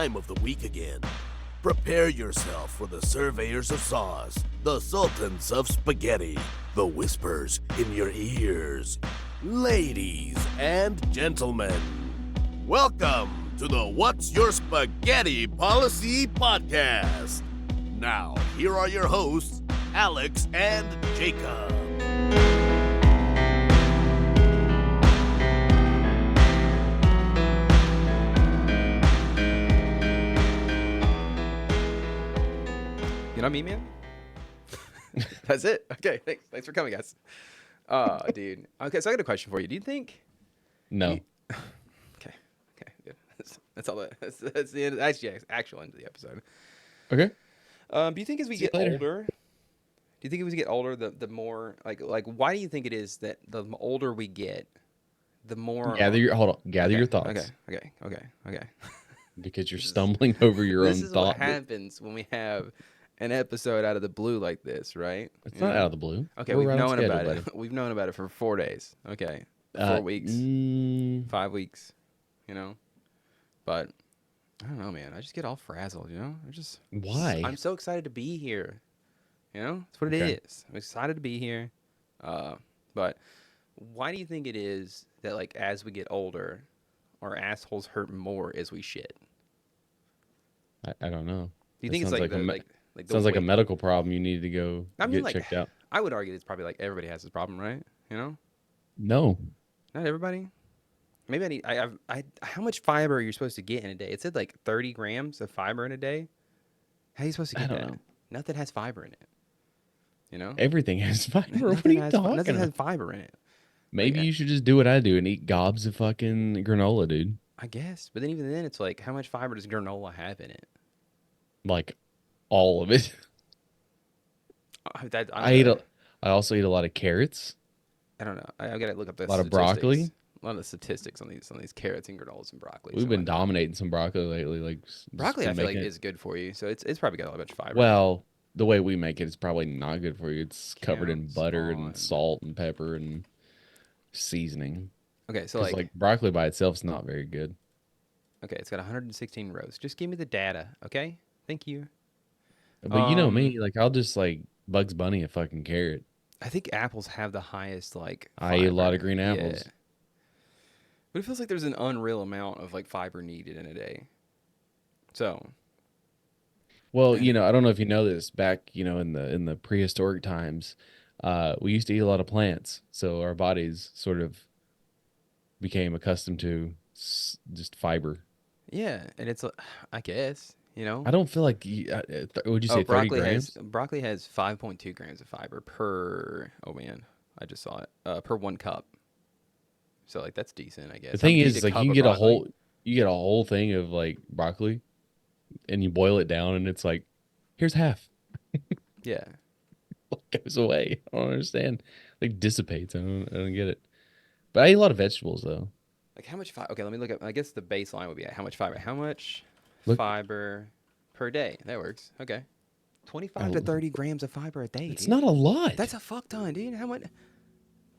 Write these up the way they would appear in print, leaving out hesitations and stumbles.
time of the week again. Prepare yourself for the surveyors of sauce, the sultans of spaghetti, the whispers in your ears. Ladies and gentlemen, welcome to the What's Your Spaghetti Policy podcast. Now, here are your hosts, Alex and Jacob. You know me, man? That's it. Okay, thanks for coming, guys. Dude. Okay, so I got a question for you. Do you think... No. Okay, good. That's all that's the end. That's the actual end of the episode. Okay. Do you think as we See you get later. older... Do you think as we get older, the more... Like, why do you think it is that the older we get, the more... Gather your your thoughts. Okay. Because you're stumbling over your This own is thought. what happens when we have an episode out of the blue like this, right? It's not out of the blue. Okay, We're we've right on known schedule, about it. buddy. We've known about it for 4 days. Okay, 4 weeks, 5 weeks, you know. But I don't know, man. I just get all frazzled, you know. Why? I'm so excited to be here. You know, that's what it is. I'm excited to be here. But why do you think it is that, like, as we get older, our assholes hurt more as we shit? I don't know. Do you think it's like the sounds like a weight? medical problem you need to go get checked out? I would argue it's probably like everybody has this problem, right? You know, No. not everybody. Maybe how much fiber are you supposed to get in a day? It said like 30 grams of fiber in a day. How are you supposed to get I that? don't know. Nothing has fiber in it. You know, Everything has fiber. What are you talking nothing has about? fiber in it. Maybe Like, you should just do what I do and eat gobs of fucking granola, dude. I guess, but then even then, it's like, how much fiber does granola have in it? Like all of it. I I also eat a lot of carrots. I don't know. I gotta look up the A lot of statistics. broccoli. A lot of statistics on these carrots and granolas and broccoli. We've so been like, dominating some broccoli lately. Like broccoli, I feel like making it. is good for you, so it's probably got a bunch of fiber. Well, the way we make it is probably not good for you. It's covered in Counts butter on. and salt and pepper and seasoning. Okay, so 'Cause, like broccoli by itself is not very good. okay, it's got 116 rows. Just give me the data, okay? Thank you. But you know me, like I'll just like Bugs Bunny a fucking carrot. I think apples have the highest like. I eat a lot of fiber. green apples. Yeah. But it feels like there's an unreal amount of like fiber needed in a day. So Well, Yeah. I don't know if you know this. Back, in the prehistoric times, we used to eat a lot of plants, so our bodies sort of became accustomed to just fiber. yeah, and it's I guess I don't feel like would you say 30 grams? Broccoli has 5.2 grams of fiber per. Oh man, I just saw it. Per 1 cup. So like that's decent, I guess. The thing I'm is, eating like cup you of get broccoli. you get a whole thing of like broccoli, and you boil it down, and it's like, here's half. Yeah. Goes away. I don't understand. Like dissipates. I don't get it. But I eat a lot of vegetables though. Like how much fiber? Okay, let me look up. I guess the baseline would be how much fiber. How much Look- fiber per day? That works. Okay, 25 to Oh. 30 grams of fiber a day. It's dude. not a lot. That's a fuck ton, dude. How much?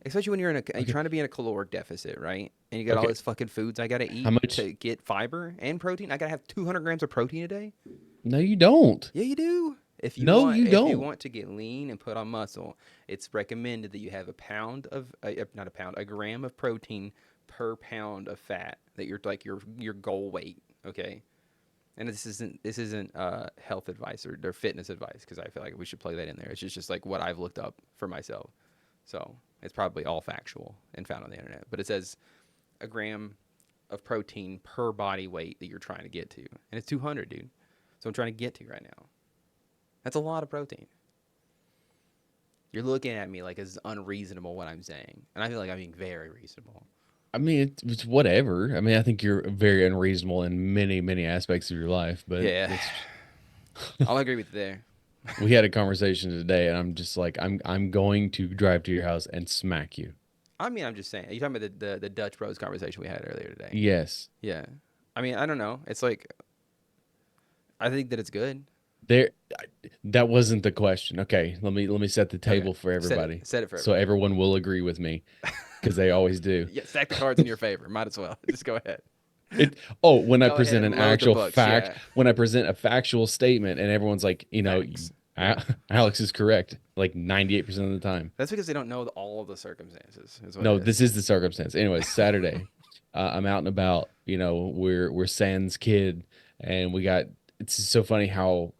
Especially when you're you're trying to be in a caloric deficit, right? And you got all Okay. this fucking foods I gotta eat How much- to get fiber and protein. I gotta have 200 grams of protein a day. No, you don't. Yeah, you do. If you No, want, you if you don't. want to get lean and put on muscle, it's recommended that you have a gram of protein per pound of fat that you're like your goal weight. Okay, and this isn't health advice or fitness advice because I feel like we should play that in there. It's just like what I've looked up for myself, so it's probably all factual and found on the internet. But it says a gram of protein per body weight that you're trying to get to, and it's 200, dude. So I'm trying to get to right now. That's a lot of protein. You're looking at me like it's unreasonable what I'm saying. And I feel like I'm being very reasonable. I mean, it's whatever. I mean, I think you're very unreasonable in many, many aspects of your life. But Yeah. I'll agree with you there. we had a conversation today, and I'm just like, I'm going to drive to your house and smack you. I mean, I'm just saying. Are you talking about the Dutch Bros conversation we had earlier today? Yes. Yeah. I mean, I don't know. It's like, I think that it's good. That wasn't the question. Okay, let me set the table for everybody. Set it for so everyone will agree with me because they always do. Yeah, stack the cards in your favor. Might as well. Just go ahead. When I Go present ahead, an load the actual books. fact, Yeah, when I present a factual statement, and everyone's like, facts. Yeah. Alex is correct, like 98% of the time. That's because they don't know all of the circumstances. Is what No, it this is. is the circumstance. Anyways, Saturday, I'm out and about. We're Sans kid, and we got. It's so funny how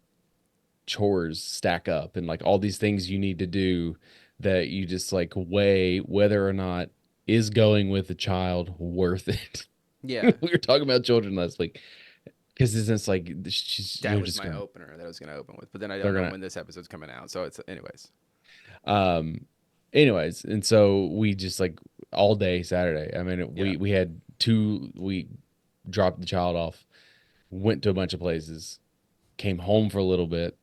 chores stack up, and like all these things you need to do that you just like weigh whether or not is going with the child worth it. Yeah, We were talking about children last week because it's like that you're was just my gonna opener that I was going to open with, but then I they're don't know gonna when this episode's coming out. So it's anyways. um anyways, and so we just like all day Saturday. I mean, Yeah, we had we dropped the child off, went to a bunch of places, came home for a little bit.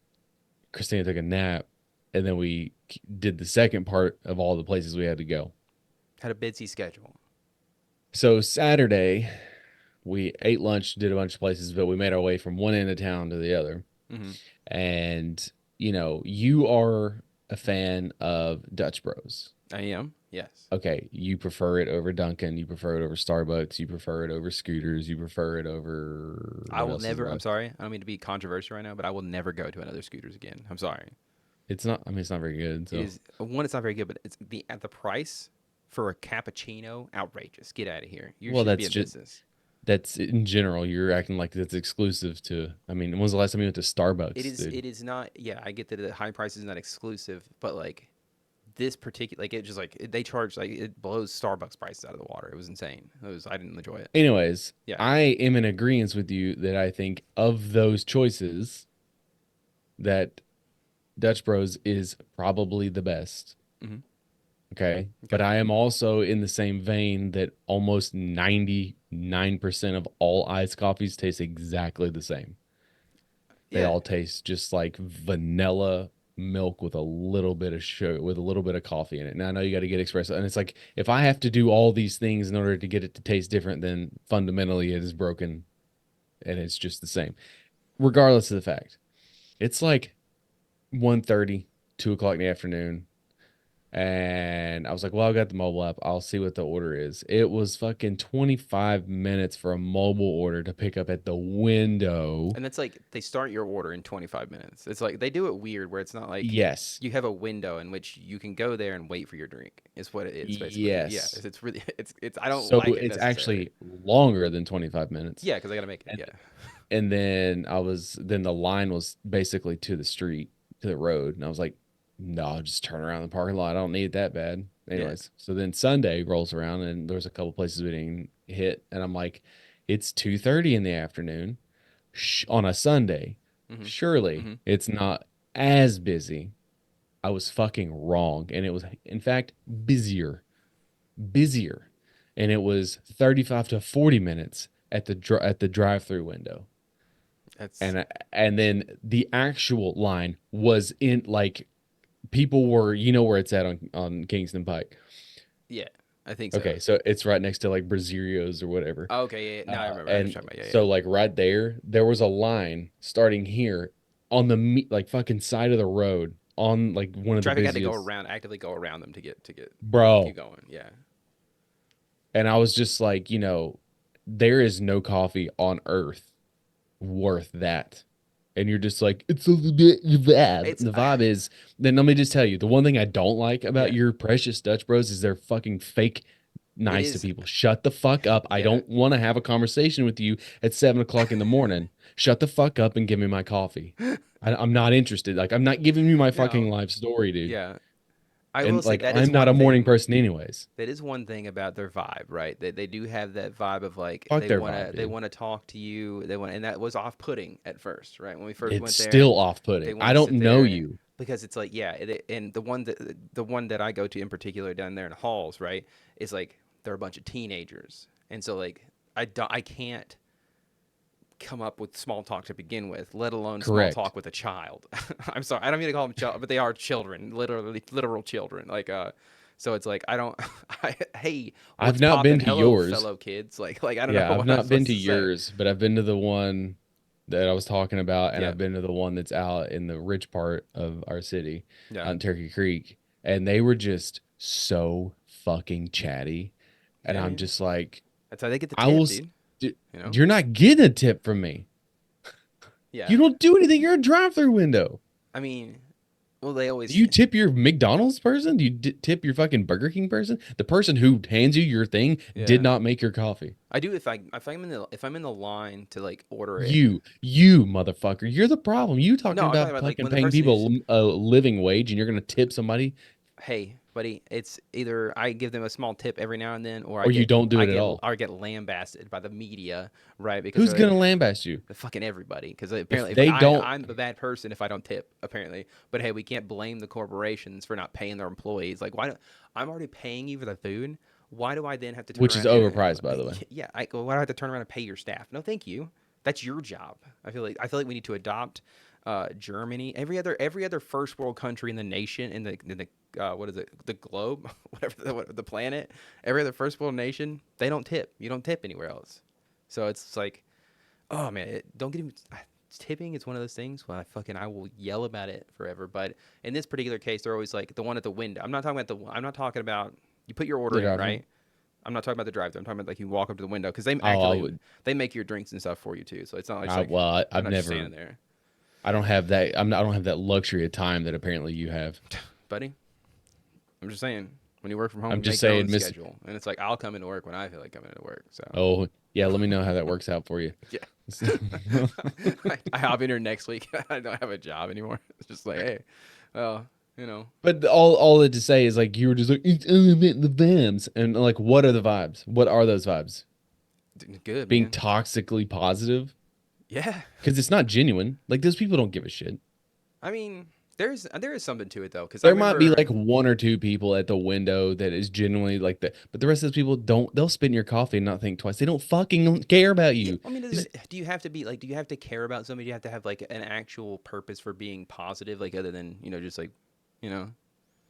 Christina took a nap, and then we did the second part of all the places we had to go. had a busy schedule. So Saturday, we ate lunch, did a bunch of places, but we made our way from one end of town to the other. Hmm. And you are a fan of Dutch Bros. I am. Yes. Okay, you prefer it over Dunkin', you prefer it over Starbucks, you prefer it over Scooters, you prefer it over I what will else is never. I'm left? sorry. I don't mean to be controversial right now, but I will never go to another Scooters again. I'm sorry. It's not. I mean, it's not very good. It So is one. It's not very good, but it's the at the price for a cappuccino. Outrageous. Get out of here. You well, shouldn't be that's in just business. that's in general. You're acting like that's exclusive to. I mean, when was the last time you went to It Starbucks, is. dude? It is not. Yeah, I get that the high price is not exclusive, but like this particular, like it just like they charge like it blows Starbucks prices out of the water. It was insane. It was. I didn't enjoy it. Anyways, Yeah. I am in agreement with you that I think of those choices that Dutch Bros is probably the best. Hmm. Okay. But Okay. I am also in the same vein that almost 99% of all iced coffees taste exactly the same. They Yeah. all taste just like vanilla milk with a little bit of sugar, with a little bit of coffee in it. Now I know you got to get espresso. And it's like, if I have to do all these things in order to get it to taste different, then fundamentally it is broken and it's just the same. Regardless of the fact, it's like 1:30, 2 o'clock in the afternoon. And I was like, well, I've got the mobile app. I'll see what the order is. It was fucking 25 minutes for a mobile order to pick up at the window. And it's like they start your order in 25 minutes. It's like they do it weird where it's not like Yes. you have a window in which you can go there and wait for your drink. Is what it is basically. Yeah, Yes. it's really it's I don't So like it it's necessarily. actually longer than 25 minutes. Yeah, because I gotta make it. And Yeah, and then the line was basically to the street, to the road. And I was like, no, I'll just turn around the parking lot. I don't need it that bad. yeah, Anyways, so then Sunday rolls around and there's a couple places we didn't hit. And I'm like, it's 2:30 in the afternoon on a Sunday. hmm, Surely hmm. it's not as busy. I was fucking wrong. And it was, in fact, busier. And it was 35 to 40 minutes at the drive-through window. That's And then the actual line was in like people were, where it's at on Kingston Pike. yeah. I think so. Okay, so it's right next to like Brazierio's or whatever. Oh, okay, yeah, yeah. Now I remember. I know what And you're talking about. Yeah, so like right there was a line starting here on the like fucking side of the road on like one yeah. of the Traffic had to go busiest, around, actively go around them to get bro. keep going. Yeah, And I was just like, there is no coffee on earth worth that. And you're just like, it's a bit bad. it's The vibe is, then let me just tell you, the one thing I don't like about yeah. your precious Dutch Bros is they're fucking fake It nice to is. people. Shut the fuck up. I Yeah, don't want to have a conversation with you at 7 o'clock in the morning. Shut the fuck up and give me my coffee. I'm not interested. Like, I'm not giving you my fucking no, life story, dude. yeah. I will And say like, that is I'm not one a morning thing. person, anyways. That is one thing about their vibe, right? They do have that vibe of like Fuck their vibe, they dude. wanna talk to you. They want, and that was off putting at first, right? When we first It's went there, still off they putting. want I to don't sit know there you. because it's like yeah, and the one that I go to in particular down there in Halls, right, is like they're a bunch of teenagers, and so like I can't come up with small talk to begin with, let alone small Correct. talk with a child. I'm sorry, I don't mean to call them child, but they are children, literally literal children. Like so it's like I don't hey, I've what's not been poppin'? to Hello, yours. fellow kids. Like I don't know Yeah, I've what I'm not been supposed to to say. yours, but I've been to the one that I was talking about, and Yeah, I've been to the one that's out in the rich part of our city, yeah, out in Turkey Creek, and they were just so fucking chatty. And yeah, I'm yeah. just like, That's how they get the I tip, will, dude. Dude, You know? you're not getting a tip from me. Yeah. You don't do anything. You're a drive-through window. I mean, well, they always. Do you tip your McDonald's person? Do you tip your fucking Burger King person? The person who hands you your thing did Yeah. not make your coffee. I do if I'm in the line to like order it. You motherfucker. You're the problem. You talking No, I'm talking about about like fucking when the paying person is. people a living wage and you're gonna tip somebody, Hey, buddy, it's either I give them a small tip every now and then, or or you don't do it at all. I get lambasted by the media, right? Because Who's they're gonna lambaste you? fucking everybody. Because If apparently, they don't, I'm a bad person if I don't tip. Apparently, but hey, we can't blame the corporations for not paying their employees. Like, why? Don't, I'm already paying you for the food. Why do I then have to turn which is around overpriced, by the way. yeah, why do I have to turn around and pay your staff? No, thank you. That's your job. I feel like we need to adopt Germany, every other first world country in the nation in the what is it, the globe, whatever the planet, every other first world nation, they don't tip. You don't tip anywhere else. So it's like, oh man, don't get even. Tipping is one of those things where I will yell about it forever. But in this particular case, they're always like the one at the window. I'm not talking about you put your order The in, drive-thru? right? I'm not talking about the drive-thru. I'm talking about like you walk up to the window because they Oh, I actually would. they make your drinks and stuff for you too. So it's not like, I've I'm not just never. standing there, I don't have that. I don't have that luxury of time that apparently you have. buddy. I'm just saying, when you work from home, I'm you just make your saying, own schedule, and it's like I'll come into work when I feel like coming into work. So Oh yeah, let me know how that works out for you. yeah, I'll be here next week. I don't have a job anymore. It's just like, hey, well, you know, But all that to say is like you were just like it's all about the vibes, and like what are the vibes? What are those vibes? good Being man. toxically positive Yeah, because it's not genuine. Like those people don't give a shit. I mean, there is something to it though, because I There might be remember. like one or two people at the window that is genuinely like that, but the rest of those people don't. They'll spit in your coffee and not think twice. They don't fucking care about Yeah, you. I mean, do you have to be like? Do you have to care about somebody? Do you have to have like an actual purpose for being positive, like other than just like, you know?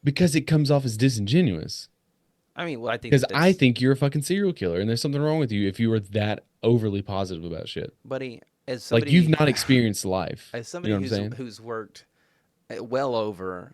Because it comes off as disingenuous. I mean, well, I think Because I that's, think you're a fucking serial killer, and there's something wrong with you if you were that overly positive about shit. buddy, as Like you've somebody, not experienced life. as You know somebody what I'm saying? who's worked well over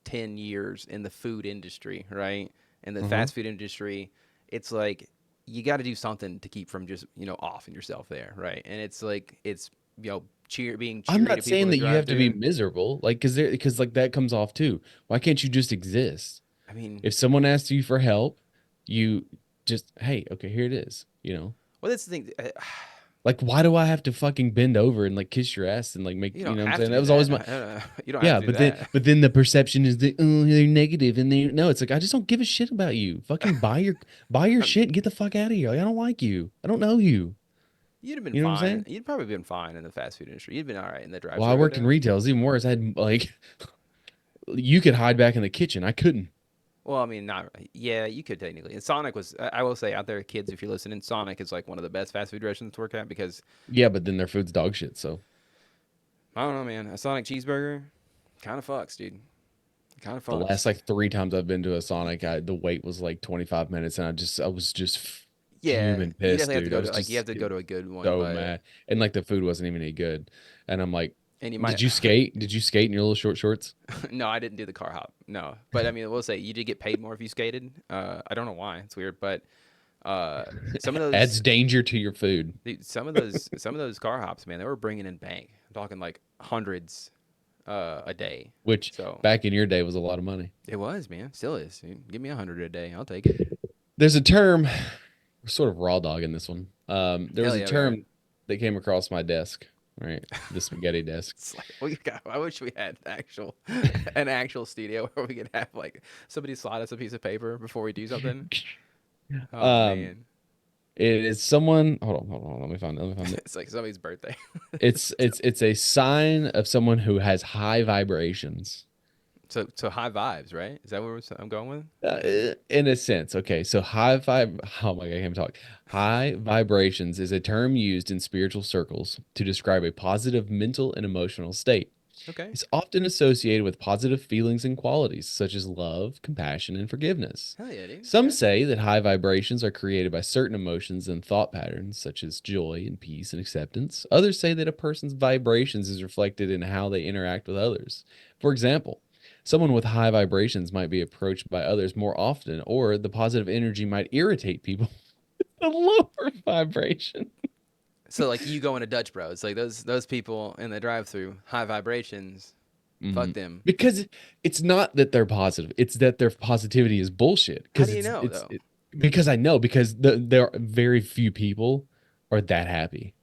10 years in the food industry, right? In the Uh-huh. fast food industry, it's like you got to do something to keep from just offing yourself there, right? And it's like being I'm cheery to not people saying that that you drive have to be through. miserable, like because like that comes off too. Why can't you just exist? I mean, If someone asks you for help, you just hey, okay, here it is. well, that's the thing. Like why do I have to fucking bend over and like kiss your ass and like make You you don't know what I'm have to saying? That do was always that. my You don't have yeah, to do that. but then the perception is that oh they're negative and they no, it's like I just don't give a shit about you. Fucking buy your shit and get the fuck out of here. Like, I don't like you. I don't know you. You'd have been You know what I'm fine. saying? You'd probably been fine in the fast food industry. You'd been all right in the Well, I drive-through. worked in retail. It's even worse. I had like you could hide back in the kitchen. I couldn't. Well, I mean, not. Yeah, you could technically. And Sonic was. I will say out there, kids, if you're listening, Sonic is like one of the best fast food restaurants to work at because Yeah, but then their food's dog shit. So I don't know, man. A Sonic cheeseburger kind of fucks, dude. Kind of the last fucks. like 3 times I've been to a Sonic, the wait was like 25 minutes, and I was just Yeah, fuming you pissed, definitely have to dude. I go was to like you have just to go to a good one, so but mad, and like the food wasn't even any good. And I'm like, and you did might. you skate? Did you skate in your little short shorts? No, I didn't do the car hop. No, but I mean, we'll say you did get paid more if you skated. I don't know why. It's weird, but uh, some of those Adds danger to your food. some of those car hops, man, they were bringing in bank. I'm talking like hundreds a day. Which So back in your day was a lot of money. it was, man. Still is. Give me 100 a day. I'll take it. There's a term, we're sort of raw dog in this one. There was Hell a yeah, we are. term that came across my desk, right? The spaghetti desk. It's like I wish we had an actual studio where we could have like somebody slide us a piece of paper before we do something. Oh Um, man, it is someone. Hold on. Let me find it. Let me find it. it's like somebody's birthday. It's a sign of someone who has high vibrations. So high vibes, right? Is that where I'm going with? In a sense, okay. So high vibe. Oh my God, I can't talk. High vibrations is a term used in spiritual circles to describe a positive mental and emotional state. Okay. It's often associated with positive feelings and qualities such as love, compassion, and forgiveness. Hell yeah, dude. Some Okay. say that high vibrations are created by certain emotions and thought patterns, such as joy and peace and acceptance. Others say that a person's vibrations is reflected in how they interact with others. For example, someone with high vibrations might be approached by others more often, or the positive energy might irritate people The lower vibration. So like you go into Dutch Bros, like those people in the drive-through, high vibrations. Fuck them. Because it's not that they're positive; it's that their positivity is bullshit. How Because do you know though? because I know because there are very few people are that happy.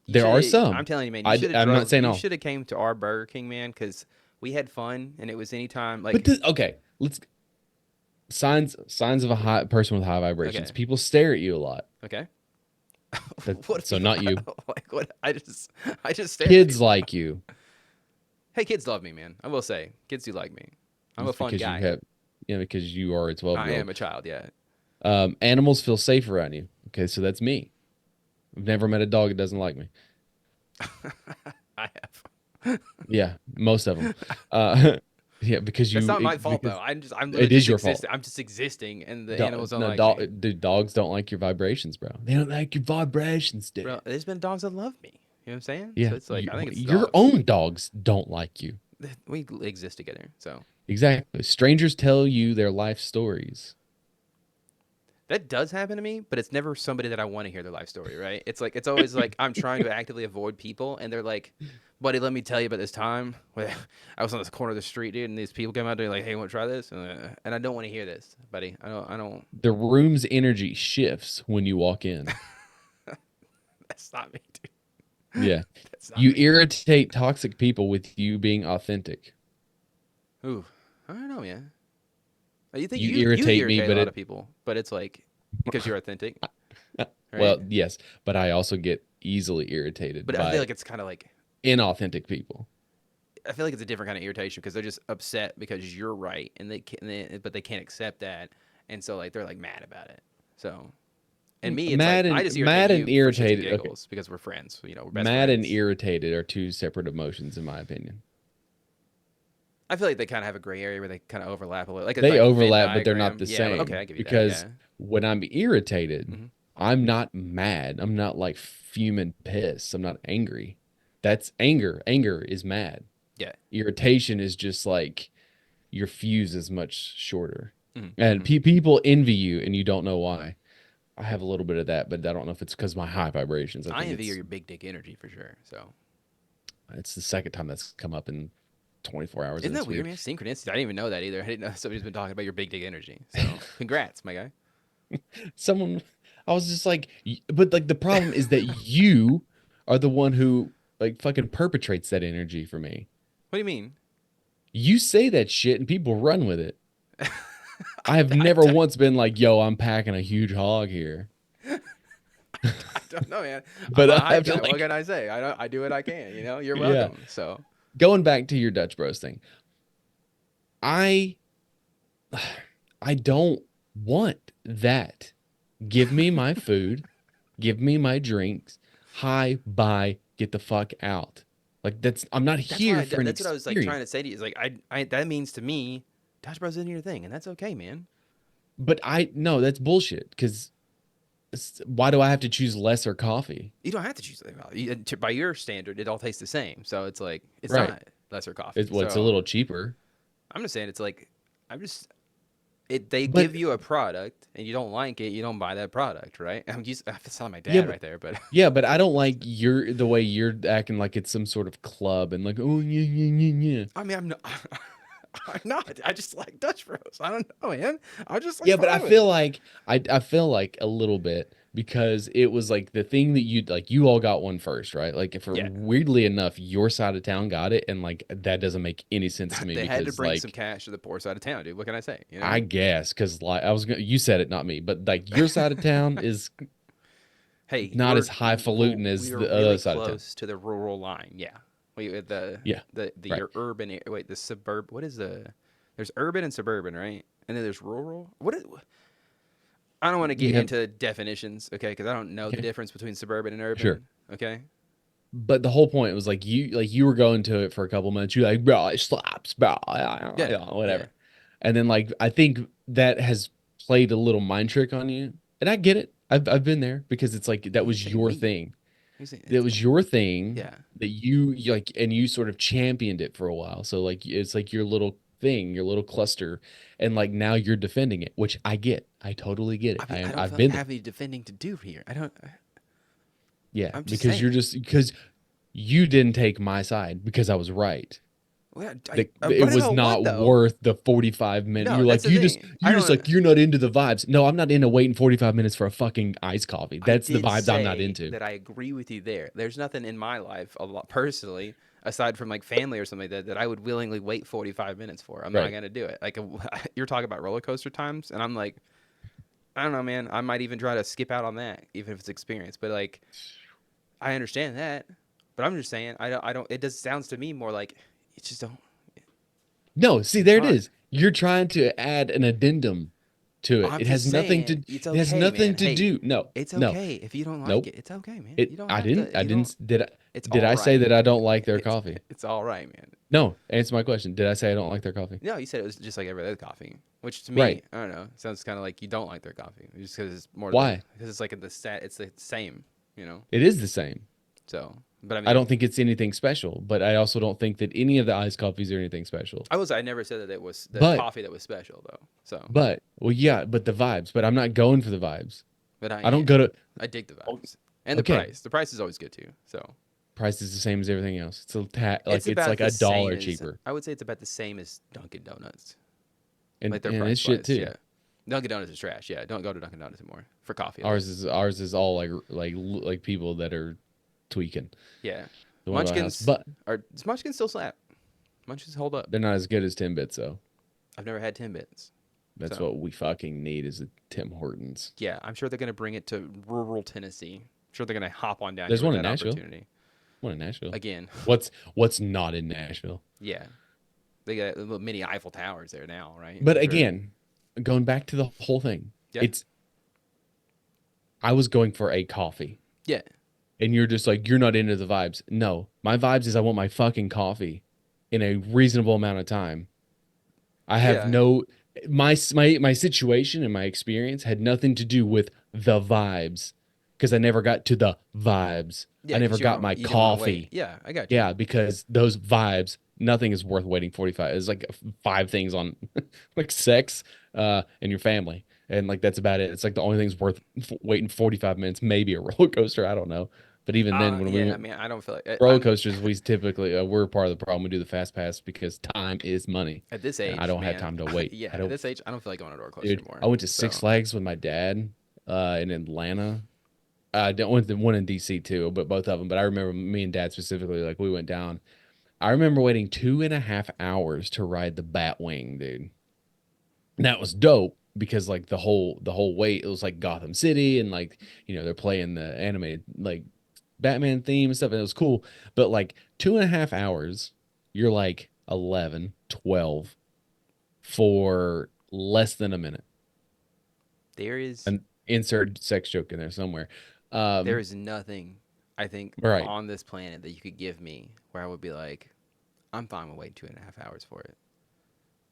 You There should. are I'm some. telling you, man. You should have I'm not drove. saying You all, should have came to our Burger King, man, because we had fun and it was anytime. but Like, okay, let's signs of a high person with high vibrations. okay, People stare at you a lot. okay. That What if so you not you. like? What? I just stare at Kids people. like you. Hey, kids love me, man. I will say, kids do like me. I'm a It's fun because you guy. have, because you are a 12 I year am old. a child. Yeah, Animals feel safe around you. Okay, so that's me. I've never met a dog that doesn't like me. I have. Yeah, most of them. Uh, yeah, because That's not my fault because though. I'm literally it is just your fault. existing. I'm just existing, and the Do, animals don't no, like me, dogs don't like your vibrations, bro. They don't like your vibrations, dude. bro. There's been dogs that love me. You know what I'm saying? Yeah, So it's like I think it's the your dogs. own dogs don't like you. We exist together, so. Exactly. Strangers tell you their life stories. That does happen to me, but it's never somebody that I want to hear their life story, right? It's like it's always like I'm trying to actively avoid people, and they're like, "Buddy, let me tell you about this time where I was on this corner of the street, dude, and these people came out there like, hey, want to try this?' And I don't want to hear this, buddy. I don't. I don't. The room's energy shifts when you walk in. That's not me, dude. Yeah. That's not You me. irritate toxic people with you being authentic. Ooh, I don't know, man. You think You you irritate me, irritate but a lot of people, but it's like because you're authentic, right? well, yes, but I also get easily irritated But I feel by like it's kind of like inauthentic people. I feel like it's a different kind of irritation because they're just upset because you're right and but they can't accept that, and so like they're like mad about it. So, and me, it's like I just irritate Mad and you for shits and irritated. Okay, giggles because we're friends. You know, we're best mad and friends. irritated are two separate emotions, in my opinion. I feel like they kind of have a gray area where they kind of overlap a little, like a They like Venn overlap, but they're not diagram. the Yeah, okay, same. I give you that. Because Yeah. when I'm irritated, Hmm. I'm not mad. I'm not like fuming piss. I'm not angry. That's anger. Anger is mad. Yeah. Irritation is just like your fuse is much shorter. Hmm. And people envy you and you don't know why. I have a little bit of that, but I don't know if it's because of my high vibrations. I I think envy your big dick energy for sure. So it's the second time that's come up in 24 hours. isn't And that it's weird, man? Synchronicity. I didn't even know that either. I didn't know somebody's been talking about your big dick energy. So congrats, my guy. Someone, I was just like, but like the problem is that you are the one who like fucking perpetrates that energy for me. What do you mean? You say that shit and people run with it. I have I never once been like, yo, I'm packing a huge hog here. don't know, man. I'm But a I hype have to guy. What like, can I say? I do what I can. You know, you're yeah. welcome. So Going back to your Dutch Bros thing, I I don't want that. Give me my food, give me my drinks. Hi, bye, get the fuck out. Like I'm not that's why here for an that's what I was like trying experience. to say to you. Is like I that means to me, Dutch Bros isn't your thing, and that's okay, man. But no, that's bullshit. Because why do I have to choose lesser coffee? You don't have to choose something. By your standard, it all tastes the same. So it's like it's Right. not lesser coffee. It's a So little cheaper. I'm just saying it's like I'm just they But give you a product and you don't like it, you don't buy that product, right? I sound like my yeah, dad but right there, but yeah, but I don't like the way you're acting like it's some sort of club and like, oh yeah, yeah, yeah, yeah. I mean I'm not. I'm not. I just like Dutch Bros. I don't know, man. I just like Yeah, but I fine with feel it. like I feel like a little bit because it was like the thing that you all got one first, right? Like if Yeah, weirdly enough, your side of town got it, and like that doesn't make any sense to me they had to because bring some like cash to the poor side of town, dude. What can I say? You I know? guess because like you said it, not me, but like your side of town is Hey, not as highfalutin we as are the other really side of town. close to the rural line. Yeah, we Yeah, the right. your urban wait the suburb. What is the there's urban and suburban, right? And then there's rural. What is I don't want to You get have into definitions, okay? Because I don't know the okay, difference between suburban and sure. urban, okay? But the whole point was like you were going to it for a couple months. You're like, bro, it slaps, bro, Yeah, yeah. whatever. And then like I think that has played a little mind trick on you. And I get it. I've been there because it's like that You're was saying your me. thing. You're saying That it's was your thing yeah. that you like and you sort of championed it for a while. So like it's like your little thing, your little cluster, and like now you're defending it, which I get. I totally get it. I mean, I don't I've feel like been I there. have any defending to do here. I don't. Yeah, I'm just because saying. because you didn't take my side because I was right. Well, It right was about what not though? worth the 45 minutes. No, You're that's like, the thing. I you're just don't. like, you're not into the vibes. No, I'm not into waiting 45 minutes for a fucking iced coffee. I That's the did vibes I'm not say into. that I agree with you there. There's nothing in my life, a lot personally, aside from like family or something that I would willingly wait 45 minutes for. I'm not Right. gonna do it. Like you're talking about roller coaster times, and I'm like, I don't know, man. I might even try to skip out on that, even if it's experience. But like, I understand that. But I'm just saying, I don't. I don't. It just sounds to me more like you just don't. No, see, It's there it hard. is. You're trying to add an addendum to it. I'm just saying, it's It has okay, man. nothing to Hey, do. No, it's no, okay if you don't like nope. it. It's okay, man. You It don't have to. I You don't. It's did all I say right. that I don't like their It's coffee? it's all right, man. No, answer my question. Did I say I don't like their coffee? No, you said it was just like every other coffee, which to me, Right. I don't know, sounds kind of like you don't like their coffee, just because it's more Why? because it's like in the set, it's the same, you know. It is the same. So, but I I don't mean, think it's anything special, but I also don't think that any of the iced coffees are anything special. I never said that it was the But coffee that was special though. So, well, yeah, but the vibes. But I'm not going for the vibes. but I don't go am. to. I dig the Oh, vibes and the okay, price. The price is always good too. So price is the same as everything else. It's it's it's about like the $1 same as cheaper, I would say it's about the same as Dunkin' Donuts, and like their it's price shit wise. too. Yeah, Dunkin' Donuts is trash. Yeah, don't go to Dunkin' Donuts anymore for coffee. At Ours least. is all like people that are tweaking Yeah, the one by my house, Munchkins but does Munchkins still slap? Munchkins hold up. they're not as good as Timbits though. I've never had Timbits. That's So, what we fucking need is a Tim Hortons. yeah, I'm sure they're going to bring it to rural Tennessee. I'm sure they're going to hop on down There's here with one in that Nashville. opportunity. One in Nashville. Again, What's not in Nashville? yeah. They got little mini Eiffel Towers there now, right? But For sure. again, going back to the whole thing, Yeah. I was going for a coffee. Yeah. And you're just like, you're not into the vibes. No, my vibes is I want my fucking coffee in a reasonable amount of time. I have Yeah. no my situation and my experience had nothing to do with the vibes because I never got to the vibes. Yeah, I never 'cause got my you didn't want to coffee. wait. Yeah, I got you. Yeah, because those vibes, nothing is worth waiting 45. It's like five things on like sex, and your family. And like that's about it. It's like the only thing's worth waiting 45 minutes, maybe a roller coaster. I don't know. But even then, when we Yeah, I went mean, I don't feel like roller I'm coasters, we typically we're part of the problem. We do the fast pass because time is money, at this and age, I don't have man. time to wait. Yeah, I at don't, this age, I don't feel like going on a roller coaster dude. anymore. I went to So, Six Flags with my dad, in Atlanta. I went to one in DC too, but both of them. But I remember me and dad specifically, like we went down. I remember waiting 2.5 hours to ride the Batwing, dude. And that was dope because like the whole wait, it was like Gotham City and like, they're playing the animated like Batman theme and stuff, and it was cool. But like 2.5 hours, you're like 11, 12 for less than a minute. there is And insert sex joke in there somewhere. there is nothing I think Right. on this planet that you could give me where I would be like, I'm fine with waiting 2.5 hours for it.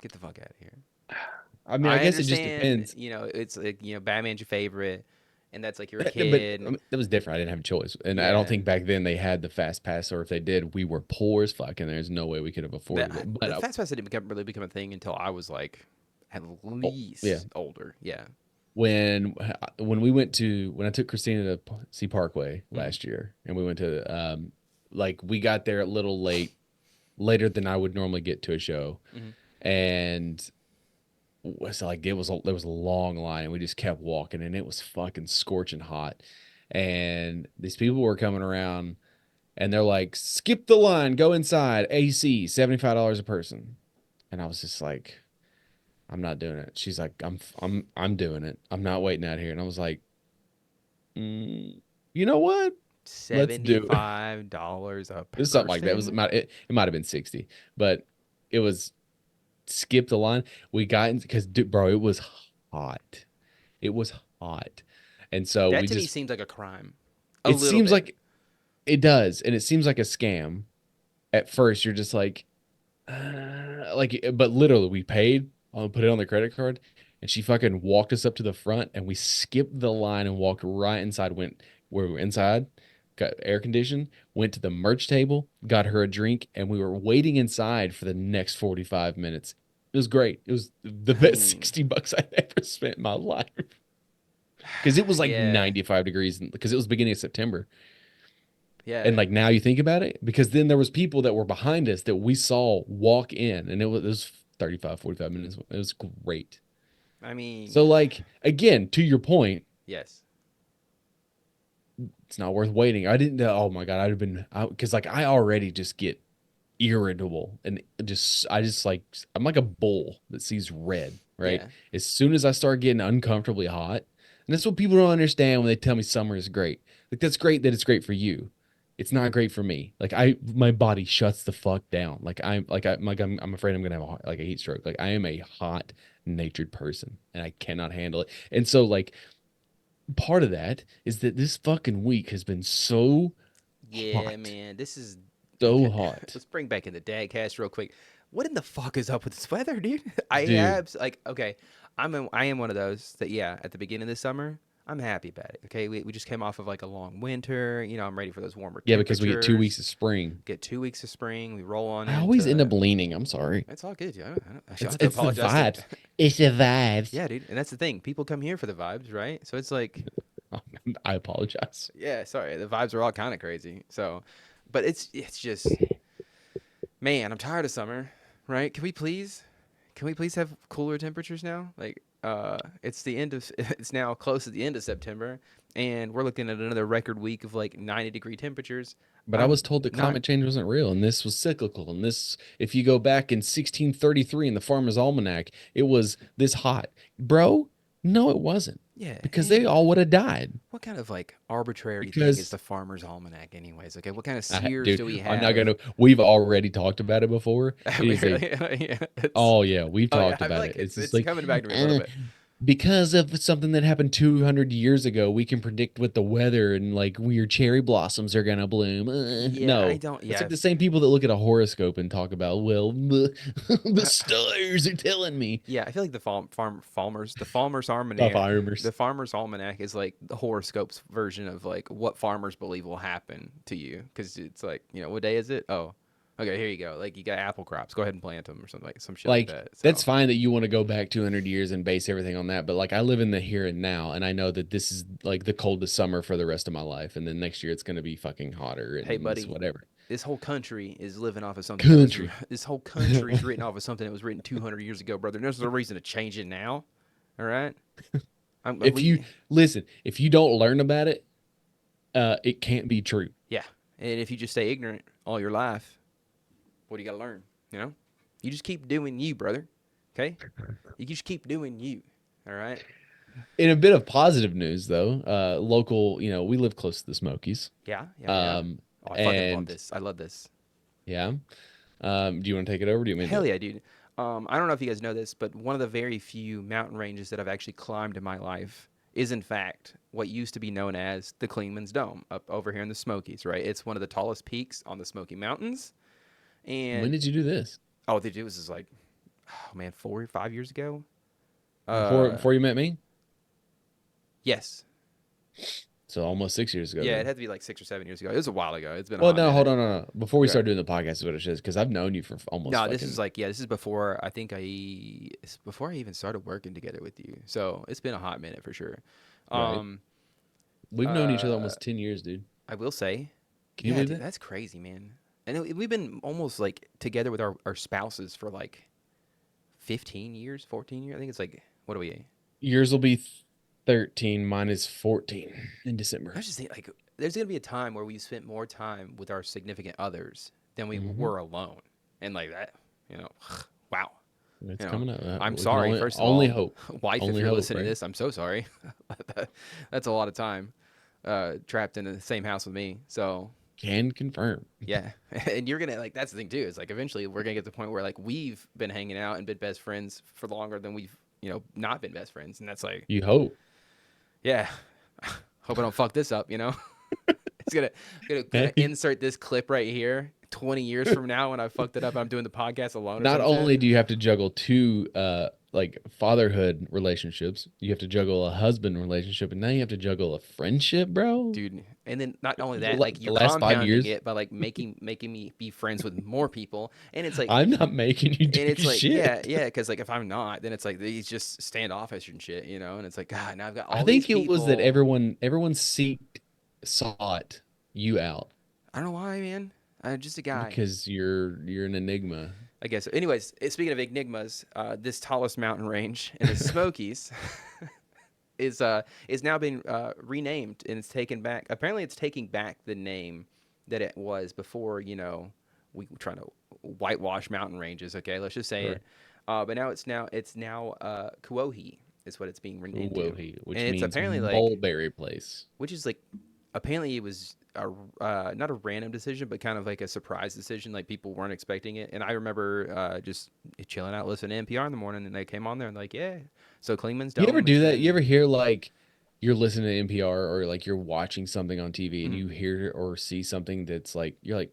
Get the fuck out of here. I mean, I I guess it just understand, depends. it's like, Batman's your favorite, and that's like you're a But kid. that was different. I didn't have a choice, and I don't Yeah. think back then they had the fast pass, or if they did, we were poor as fuck, and there's no way we could have afforded it. But The fast pass didn't really become a thing until I was like at least yeah. older. Yeah. when when I took Christina to see Parkway Mhm. last year, and we went to like we got there a little later than I would normally get to a show, Mhm. and was like there was a long line, and we just kept walking, and it was fucking scorching hot, and these people were coming around, and they're like, skip the line, go inside, AC, $75 a person, and I was just like, I'm not doing it. She's like, I'm doing it. I'm not waiting out here. And I was like, you know what? Let's do it. $75 a It was something like that. person. It might have been 60, but it was skip the line. We got in because bro, it was hot. It was hot. And so That we to me just seems like a crime. A it little seems bit. like it does, and it seems like a scam. At first, you're just like, but literally, we paid. I'll put it on the credit card, and she fucking walked us up to the front, and we skipped the line and walked right inside. Where we were inside, got air conditioned. Went to the merch table, got her a drink, and we were waiting inside for the next 45 minutes It was great. It was the I best mean, $60 I ever spent in my life. Because it was like yeah, 95 degrees because it was beginning of September. yeah. And like now you think about it, because then there was people that were behind us that we saw walk in, and it was 35, 45 minutes. It was great. I mean, So like again, to your point, yes. it's not worth waiting. I didn't oh my God, I'd have been because like I already just get irritable and I just like I'm like a bull that sees red, right? Yeah. As soon as I start getting uncomfortably hot, and that's what people don't understand when they tell me summer is great. Like that's great that it's great for you. It's not great for me. Like my body shuts the fuck down. I'm afraid I'm gonna have like a heat stroke. Like I am a hot natured person and I cannot handle it. And so like part of that is that this fucking week has been so Yeah, hot, man. This is so okay. hot, Let's bring back in the dad cast real quick. What in the fuck is up with this weather, dude? I dude. have like okay, I am one of those that yeah, at the beginning of the summer, I'm happy about it. Okay, we just came off of like a long winter. You know, I'm ready for those warmer Yeah, because we get 2 weeks temperatures. of spring. Get 2 weeks of spring. We roll on I always end into. up leaning. I'm sorry. It's all good. Yeah, I don't have to It's the apologize to. vibes. It's the vibes. Yeah, dude, and that's the thing. People come here for the vibes, right? So it's like, I apologize. yeah, sorry, the vibes are all kind of crazy. So, but it's just, man, I'm tired of summer, right? Can we please have cooler temperatures now? Like, it's the end of, it's now close to the end of September, and we're looking at another record week of like 90-degree temperatures. But I I'm was told that not, climate change wasn't real and this was cyclical. And this, if you go back in 1633 in the Farmer's Almanac, it was this hot. Bro, no, it wasn't. yeah, Because they and all would have died. what kind of like arbitrary thing is Because, the Farmer's Almanac, anyways? Okay, what kind of seers dude, do we I'm not have? going to, we've already talked about it before. It is a, Yeah, it's, oh yeah, we've oh yeah, talked I feel about like it. It's just it's like, coming back to me a little uh, bit. because of something that happened 200 years ago, we can predict what the weather and like where cherry blossoms are gonna bloom. Yeah, I No, don't. it's Yeah, like the same people that look at a horoscope and talk about, well, the stars are telling me. yeah. I feel like the farmers, the farmers The almanac, the farmers. farmers almanac is like the horoscope's version of like what farmers believe will happen to you. Because it's like, you know, what day is it? Oh, okay, here you go. Like you got apple crops. Go ahead and plant them or something like some shit like Like that. that's So fine that you want to go back 200 years and base everything on that, but like I live in the here and now, and I know that this is like the coldest summer for the rest of my life, and then next year it's gonna be fucking hotter hey, and it's buddy, whatever. this whole country is living off of something that was Country. this whole country's written off of something that was written 200 years ago, brother. There's no reason to change it now. All right. If you We listen, if you don't learn about it, it can't be true. Yeah. And if you just stay ignorant all your life, what do you got to learn? You know? You just keep doing you, brother. Okay? You just keep doing you. All right? In a bit of positive news, though, local, we live close to the Smokies. Yeah. Yeah. Yeah. Um, Oh, I fucking love and this. I love this. yeah. Do you want to take it over? Do you want me to Hell do yeah, dude. I don't know if you guys know this, but one of the very few mountain ranges that I've actually climbed in my life is, in fact, what used to be known as the Clingman's Dome up over here in the Smokies, right? It's one of the tallest peaks on the Smoky Mountains. it? When And, did you do this? oh, they do. This is like, oh man, 4 or 5 years ago. Before Uh, before you met me? yes. So almost 6 years ago Yeah, it then. had to be like 6 or 7 years ago. It was a while ago. It's been a Well, hot no, hold minute. on, no. Before we Okay. start doing the podcast, is what it is, because I've known you for almost No, this is fucking like, yeah, this is before I think it's before I even started working together with you. So it's been a hot minute for sure. right. Um, We've known each other uh, almost 10 years, dude. I will say, Can you yeah, believe dude, that? that's crazy, man. And we've been almost like together with our spouses for like 15 years, 14 years. I think it's like, what are we? Yours will be 13, mine is 14 in I December. was just thinking, like, there's gonna be a time where we spent more time with our significant others than we Hmm. were alone, and like that, you know, wow. It's You know, coming up. I'm We can sorry. only, First of only all, hope. wife, if Only you're hope, listening to right? this, I'm so sorry. That's a lot of time trapped in the same house with me. So Can confirm. yeah, and you're gonna like that's the thing too. Is like eventually we're gonna get to the point where like we've been hanging out and been best friends for longer than we've not been best friends, and that's like You hope. yeah. Hope I don't fuck this up. It's gonna insert this clip right here. 20 years from now, when I fucked it up, I'm doing the podcast alone or Not some shit. only do you have to juggle two like fatherhood relationships. You have to juggle a husband relationship, and now you have to juggle a friendship, bro. dude. And then not only The that, like the you're last 5 compounding years, it by like making me be friends with more people, and it's like, I'm not making you do yeah, shit. yeah, because like if I'm not, then it's like he's just standoffish and shit, you know. And it's like, God, now I've got I all these think it was that people. everyone sought you out I don't know why, man. I'm just a guy. because you're an enigma. I guess. Anyways, speaking of enigmas, this tallest mountain range in the Smokies is now being renamed, and it's taken back. Apparently, it's taking back the name that it was before. You know, we were trying to whitewash mountain ranges. Okay, let's just say Sure. it. But now it's now Kuohi is what it's being renamed to, Kuohi, and which it's means apparently like, mulberry place. which is like, apparently it was not a random decision, but kind of like a surprise decision. Like people weren't expecting it. And I remember just chilling out, listening to NPR in the morning, and they came on there and like, yeah. So Klingman's You ever Dome has do that? You been. ever hear like you're listening to NPR or like you're watching something on TV and Mhm. you hear or see something that's like you're like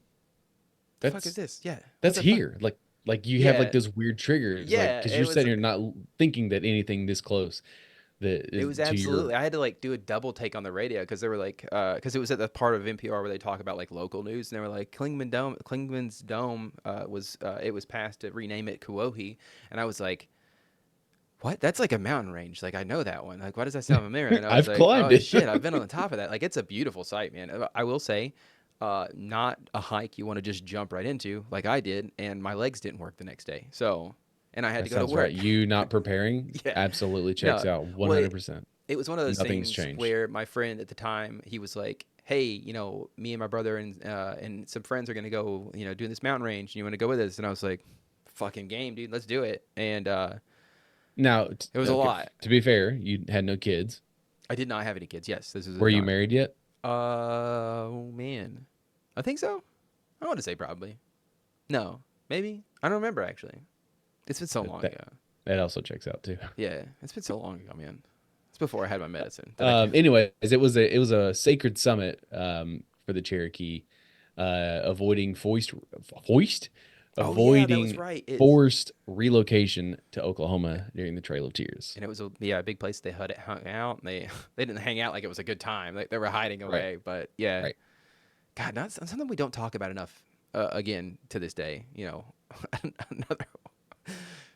The fuck is that's this? Yeah. What that's the fuck? here. Like you have like Yeah. those weird triggers like Yeah. because It you're was. sitting here not thinking that anything this close that It is was to your absolutely. I had to like do a double take on the radio because they were like, because it was at the part of NPR where they talk about like local news, and they were like, Klingman's Dome it was passed to rename it Kuohi, and I was like, what? That's like a mountain range. Like I know that one. Like why does that sound familiar? And I was I've like, climbed oh it. shit, I've been on the top of that. Like it's a beautiful sight, man. I will say, not a hike you want to just jump right into like I did, and my legs didn't work the next day. So, and I had That to go to sounds right. work. You not preparing Yeah. absolutely checks No. out Well, 100%. it was one of those Nothing's things changed. where my friend at the time, he was like, "Hey, you know, me and my brother and some friends are gonna go, you know, doing this mountain range. And you want to go with us?" And I was like, "Fucking game, dude. Let's do it." And Now, it was a okay, lot. to be fair, you had no kids. I did not have any kids. Yes, this is Were you not. married yet? Oh man, I think so. I want to say probably. No, maybe. I don't remember actually. It's been so long That ago. that also checks out too. Yeah, it's been so long ago, man. It's before I had my medicine. That I can. Anyways, it was a sacred summit for the Cherokee, avoiding foist Oh yeah, that was avoiding right. It's forced relocation to Oklahoma during the Trail of Tears. and it was a big place. They hung out. And they they didn't hang out like it was a good time. Like they were hiding Right, away. But yeah, right. God, not something we don't talk about enough. Again, to this day, you know, another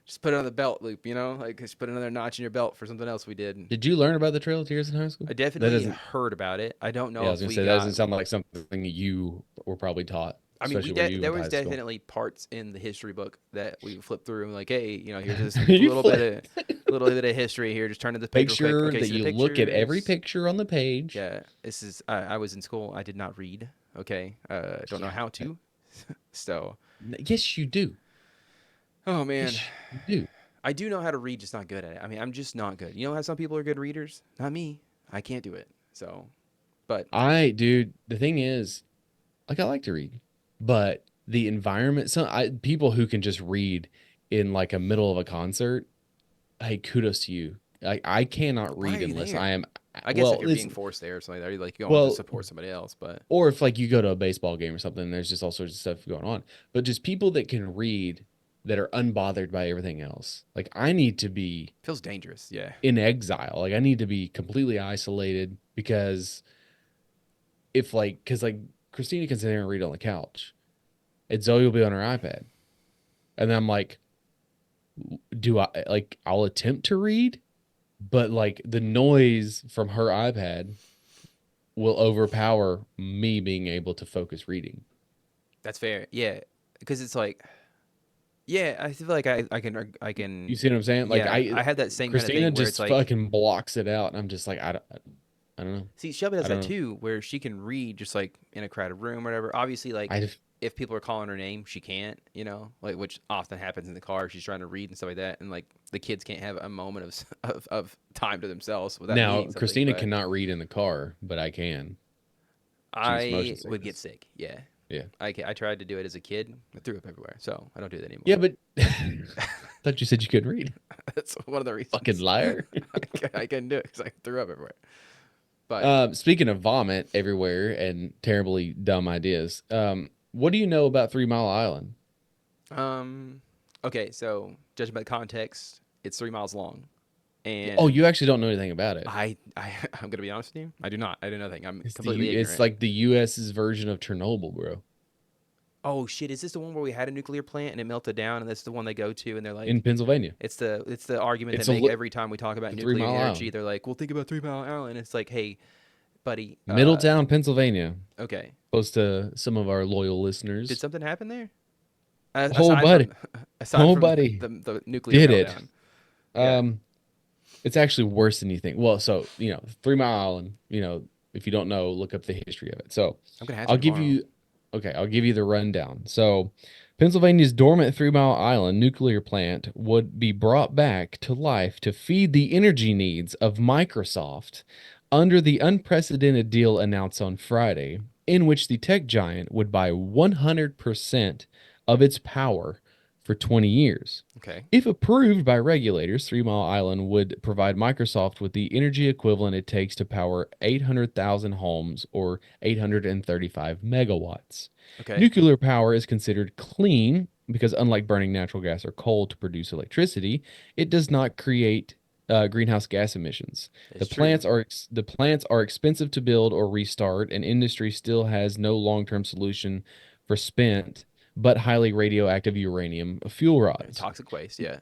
just put it on the belt loop. You know, like just put another notch in your belt for something else we did. Did you learn about the Trail of Tears in high school? I That definitely doesn't. heard about it. I don't Yeah, I know was if gonna we say that doesn't got. sound like something you were probably taught, I mean, especially where you there went to was high school. definitely parts in the history book that we flipped through and like, hey, you know, here's this You little bit of history here. Just turn to the make page real quick. sure Okay, that see the you look at every pictures. picture on the page. Yeah, this is. I was in school. I did not read. Okay, don't know Yeah. how to. So, Yes, you do. oh man, Yes, you do. I do know how to read, just not good at it. I mean, I'm just not good. You know how some people are good readers? Not me. I can't do it. So, but Dude, the thing is, like, I like to read, but the environment, people who can just read in like a middle of a concert, hey, kudos to you. I cannot why are read you unless I there? am, I guess if well, you're it's, being forced there or something, there, you're like going to well, support somebody else. But or if like you go to a baseball game or something, there's just all sorts of stuff going on. But just people that can read that are unbothered by everything else. Like I need to be feels dangerous. Yeah. in exile. Like I need to be completely isolated because if like, because like Christina can sit there and read on the couch, and Zoe will be on her iPad, and then I'm like, do I like? I'll attempt to read, but like the noise from her iPad will overpower me being able to focus reading. That's fair. Yeah, because it's like, yeah, I feel like I You can, see what I'm saying? Like yeah, I had that same kind of Christina thing where it's just like, fucking blocks it out, and I'm just like, I don't know, see, Shelby does I don't that know. too, where she can read just like in a crowded room or whatever. Obviously, like I just, if people are calling her name, she can't, you know, like which often happens in the car. She's trying to read and stuff like that, and like the kids can't have a moment of time to themselves without now needing something. Christina But cannot read in the car, but I can. She's motion I would get sickness. sick. Yeah, Yeah. I tried to do it as a kid. I threw up everywhere, so I don't do that Yeah, anymore. but thought you said you couldn't read. That's one of the Fucking reasons liar. I couldn't do it because I threw up everywhere. But Speaking of vomit everywhere and terribly dumb ideas, what do you know about 3 Mile Island? okay, so judging by the context, It's 3 miles long, Oh, and you actually don't know anything about it. I'm gonna be honest with you. I do not. I do nothing. I'm It's completely it's ignorant. like the U.S.'s version of Chernobyl, bro. Oh shit! Is this the one where we had a nuclear plant and it melted down, and that's the one they go to, and they're In like, Pennsylvania. it's the argument they It's a make every time we talk about the Three nuclear Mile energy. Island, They're like, well, think about 3 Mile Island. It's like, hey, buddy. Middletown, Pennsylvania, Okay. close to some of our loyal Did listeners. something happen there? Oh, Aside buddy, from aside oh, from buddy, the nuclear did it? meltdown. Yeah. Um, it's actually worse than you think. Well, so 3 Mile Island. If you don't know, look up the history of it. So, I'm gonna have I'll to give tomorrow. you. Okay, I'll give you the rundown. So, Pennsylvania's dormant 3 Mile Island nuclear plant would be brought back to life to feed the energy needs of Microsoft under the unprecedented deal announced on Friday, in which the tech giant would buy 100% of its power for 20 years. Okay. If approved by regulators, 3 Mile Island would provide Microsoft with the energy equivalent it takes to power 800,000 homes or 835 megawatts. Okay. Nuclear power is considered clean because, unlike burning natural gas or coal to produce electricity, it does not create greenhouse gas emissions. It's true. The plants are expensive to build or restart, and industry still has no long-term solution for spent but highly radioactive uranium fuel rods. Toxic waste. Yeah.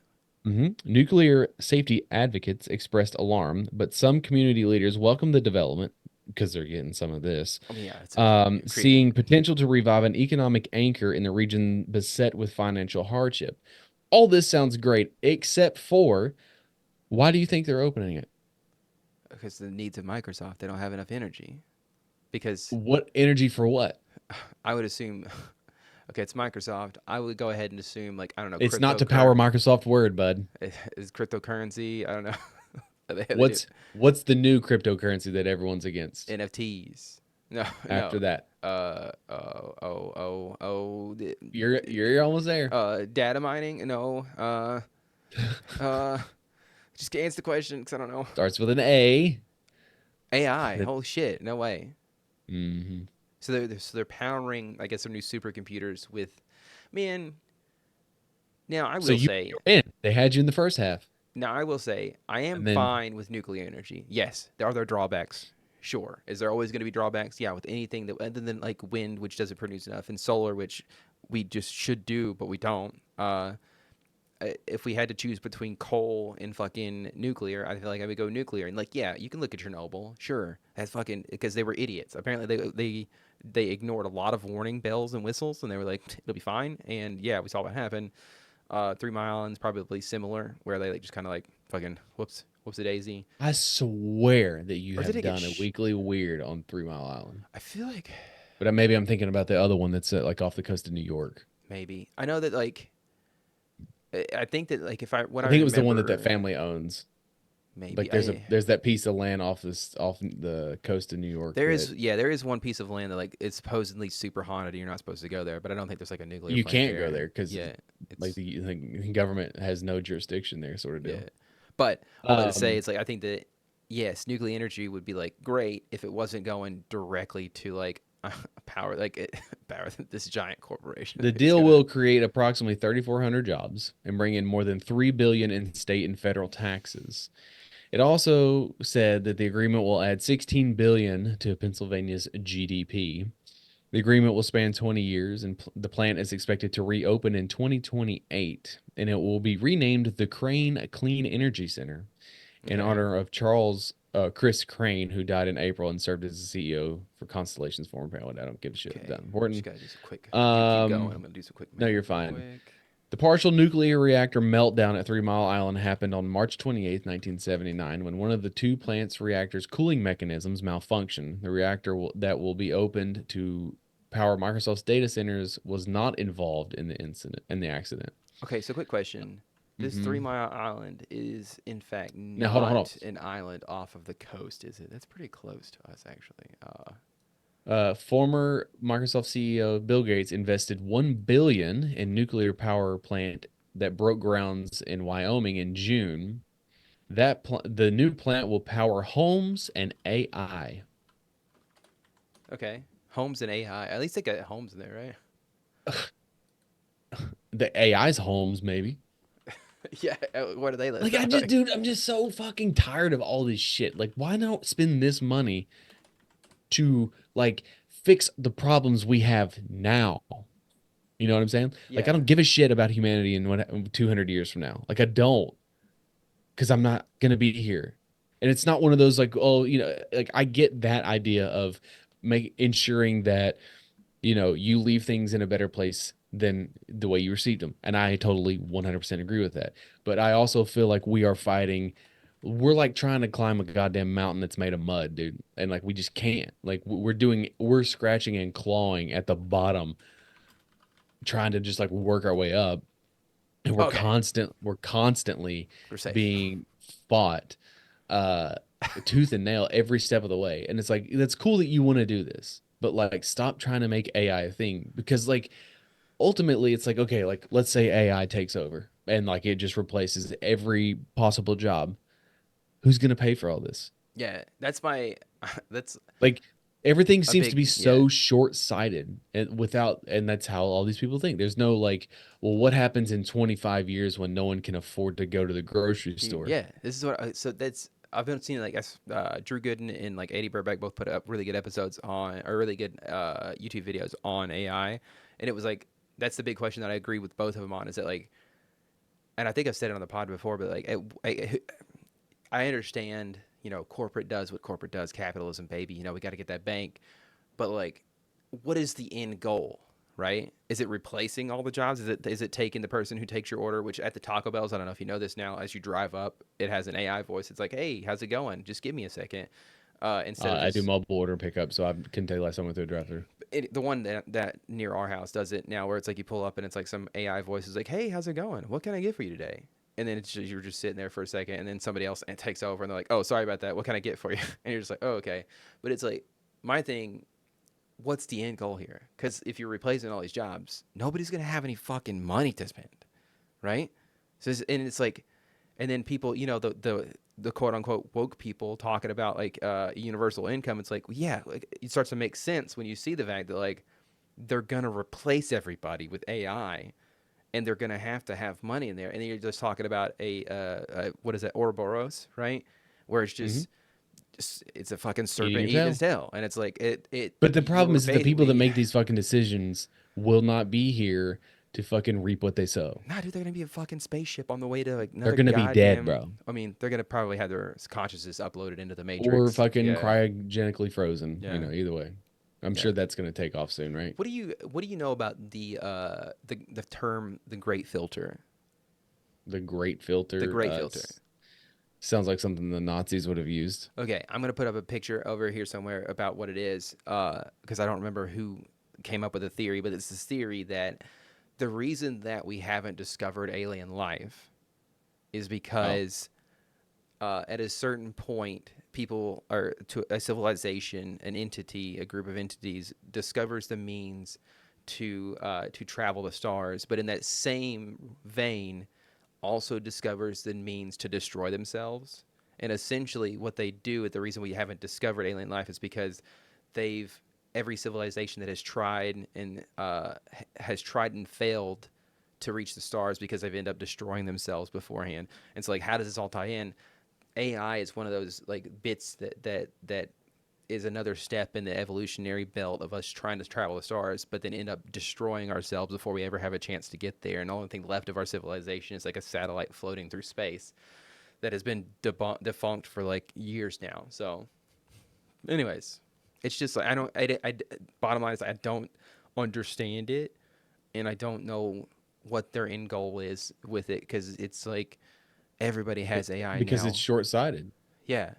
Nuclear safety advocates expressed alarm, but some community leaders welcome the development because they're getting some of this, I mean, yeah. It's creating. seeing potential to revive an economic anchor in the region beset with financial hardship. All this sounds great, except for why do you think they're opening it? Because the needs of Microsoft, they don't have enough energy. Because What energy for what? I would assume, okay, it's Microsoft. I would go ahead and assume, like, I don't know, It's not to power Microsoft Word, bud. is cryptocurrency. I don't know. They do What's the new cryptocurrency that everyone's against NFTs. No, after no. that? You're almost there. Data mining. No. Uh, just answer the question because I don't know. Starts with an A. AI. Holy shit. No way. Mm-hmm. So they're powering, I guess, their new supercomputers with, man. Now I So will say, you're in. They had you in the first half, I am and then fine with nuclear energy. Yes, there are drawbacks. Sure. Is there always going to be drawbacks? Yeah, with anything that other than like wind, which doesn't produce enough, and solar, which we just should do, but we don't. If we had to choose between coal and fucking nuclear, I feel like I would go nuclear. And like, yeah, you can look at Chernobyl, sure, that's fucking because they were idiots. Apparently, they ignored a lot of warning bells and whistles, and they were like, it'll be fine. And yeah, we saw what happened. 3 Mile Island's probably similar, where they like just kind of like fucking whoops a daisy. I swear that you Or did have it get? done a weekly weird on 3 Mile Island. I feel like But maybe I'm thinking about the other one that's like off the coast of New York. maybe I know that like I think that like if I what I I think it was the one that that remember family owns. maybe Like there's that piece of land off the coast of New York there that is there is one piece of land that like it's supposedly super haunted and you're not supposed to go there, but I don't think there's like a nuclear you plant can't go there because Yeah, like it's the government has no jurisdiction there, sort of deal. yeah. But all that to say, Um, it's like I think that yes, nuclear energy would be like great if it wasn't going directly to like power like power this giant corporation. the It's deal gonna will create approximately 3,400 jobs and bring in more than 3 billion in state and federal taxes. It also said that the agreement will add 16 billion to Pennsylvania's GDP. The agreement will span 20 years, and the plant is expected to reopen in 2028, and it will be renamed the Crane Clean Energy Center in okay. honor of Chris Crane, who died in April and served as the CEO for Constellation's former parent. I don't give a shit. Okay, That just important. gotta do some quick. Keep going. I'm Um, gonna do some quick no, math you're real fine. quick. The partial nuclear reactor meltdown at 3 Mile Island happened on March 28, 1979, when one of the two plant's reactor's cooling mechanisms malfunctioned. The that will be opened to power Microsoft's data centers was not involved in the accident. Okay, so quick question. This hmm 3 Mile Island is in fact Now, hold on. not an island off of the coast, is it? That's pretty close to us, actually. Former Microsoft CEO Bill Gates invested 1 billion in nuclear power plant that broke grounds in Wyoming in June. The new plant will power homes and AI. Okay, homes and AI. At least they got homes in there, right? The AI's homes, maybe. Yeah, what do they Like, look like? dude, I'm just so fucking tired of all this shit. Like, why not spend this money to like fix the problems we have now? You know what I'm saying? Like, I Yeah, don't give a shit about humanity in 200 years from now. Like, I don't, because I'm not gonna be here. And it's not one of those like, oh, like I get that idea of ensuring that you leave things in a better place than the way you received them. And I totally 100% agree with that. But I also feel like we're like trying to climb a goddamn mountain that's made of mud, dude. And like, we just can't. Like, we're scratching and clawing at the bottom, trying to just like work our way up. And okay, we're constantly we're safe. being fought uh tooth and nail every step of the way. And it's like, that's cool that you want to do this, but like, stop trying to make AI a thing, because like, ultimately it's like, okay, like, let's say AI takes over and like it just replaces every possible job. Who's going to pay for all this? Yeah, that's my that's Like, everything a seems to big be yeah. so short-sighted, and that's how all these people think. There's no like, well, what happens in 25 years when no one can afford to go to the grocery store? Yeah, this is what. So that's I've been seeing like Drew Gooden and like Eddie Burback both put up really good episodes on or really good YouTube videos on AI, and it was like that's the big question that I agree with both of them on is that like, and I think I've said it on the pod before, but like I understand corporate does what corporate does, capitalism, baby. We got to get that bank, but like, what is the end goal? Right? Is it replacing all the jobs? Is it taking the person who takes your order? Which at the Taco Bells, I don't know if you know this now. As you drive up, it has an AI voice. It's like, "Hey, how's it going? Just give me a second." Instead of I do just mobile order pickup, so I can tell you like someone through a drive-through. the one that near our house does it now, where it's like you pull up and it's like some AI voice is like, "Hey, how's it going? What can I get for you today?" And then it's just, you're just sitting there for a second, and then somebody else takes over, and they're like, "Oh, sorry about that. What can I get for you?" And you're just like, "Oh, okay." But it's like my thing, what's the end goal here? Because if you're replacing all these jobs, nobody's gonna have any fucking money to spend, right? And it's like, and then people, the quote unquote woke people talking about like universal income. It's like, well, yeah, like it starts to make sense when you see the fact that like they're gonna replace everybody with AI, and they're gonna have to have money in there. And then you're just talking about what is that, Ouroboros, right? Where it's Hmm. just it's a fucking Eating serpent your eating its tail. tail, and it's like But the problem we're is that the people that basically make these fucking decisions will not be here to fucking reap what they sow. nah, dude, they're gonna be a fucking spaceship on the way to like They're another gonna be dead, goddamn. bro, I mean, they're gonna probably have their consciousness uploaded into the or Matrix. fucking Yeah, cryogenically frozen. yeah, Either way, I'm yeah. sure that's gonna take off soon, right? What do you know about the term the Great Filter? The Great The Filter Great Filter. sounds like something the Nazis would have used. Okay, I'm gonna put up a picture over here somewhere about what it is, because I don't remember who came up with the theory, but it's this theory that the reason that we haven't discovered alien life is Oh, because at a certain point, people or to a civilization, an entity, a group of entities discovers the means to travel the stars, but in that same vein, also discovers the means to destroy themselves. And essentially, what they do, the reason we haven't discovered alien life, is because they've every civilization that has tried and failed to reach the stars because they've ended up destroying themselves beforehand. And so, like, how does this all tie in? AI is one of those like bits that is another step in the evolutionary belt of us trying to travel the stars, but then end up destroying ourselves before we ever have a chance to get there. And the only thing left of our civilization is like a satellite floating through space that has been defunct for like years now. So, anyways, it's just like bottom line is I don't understand it, and I don't know what their end goal is with it because it's like everybody has AI because it's now. short-sighted. Yeah,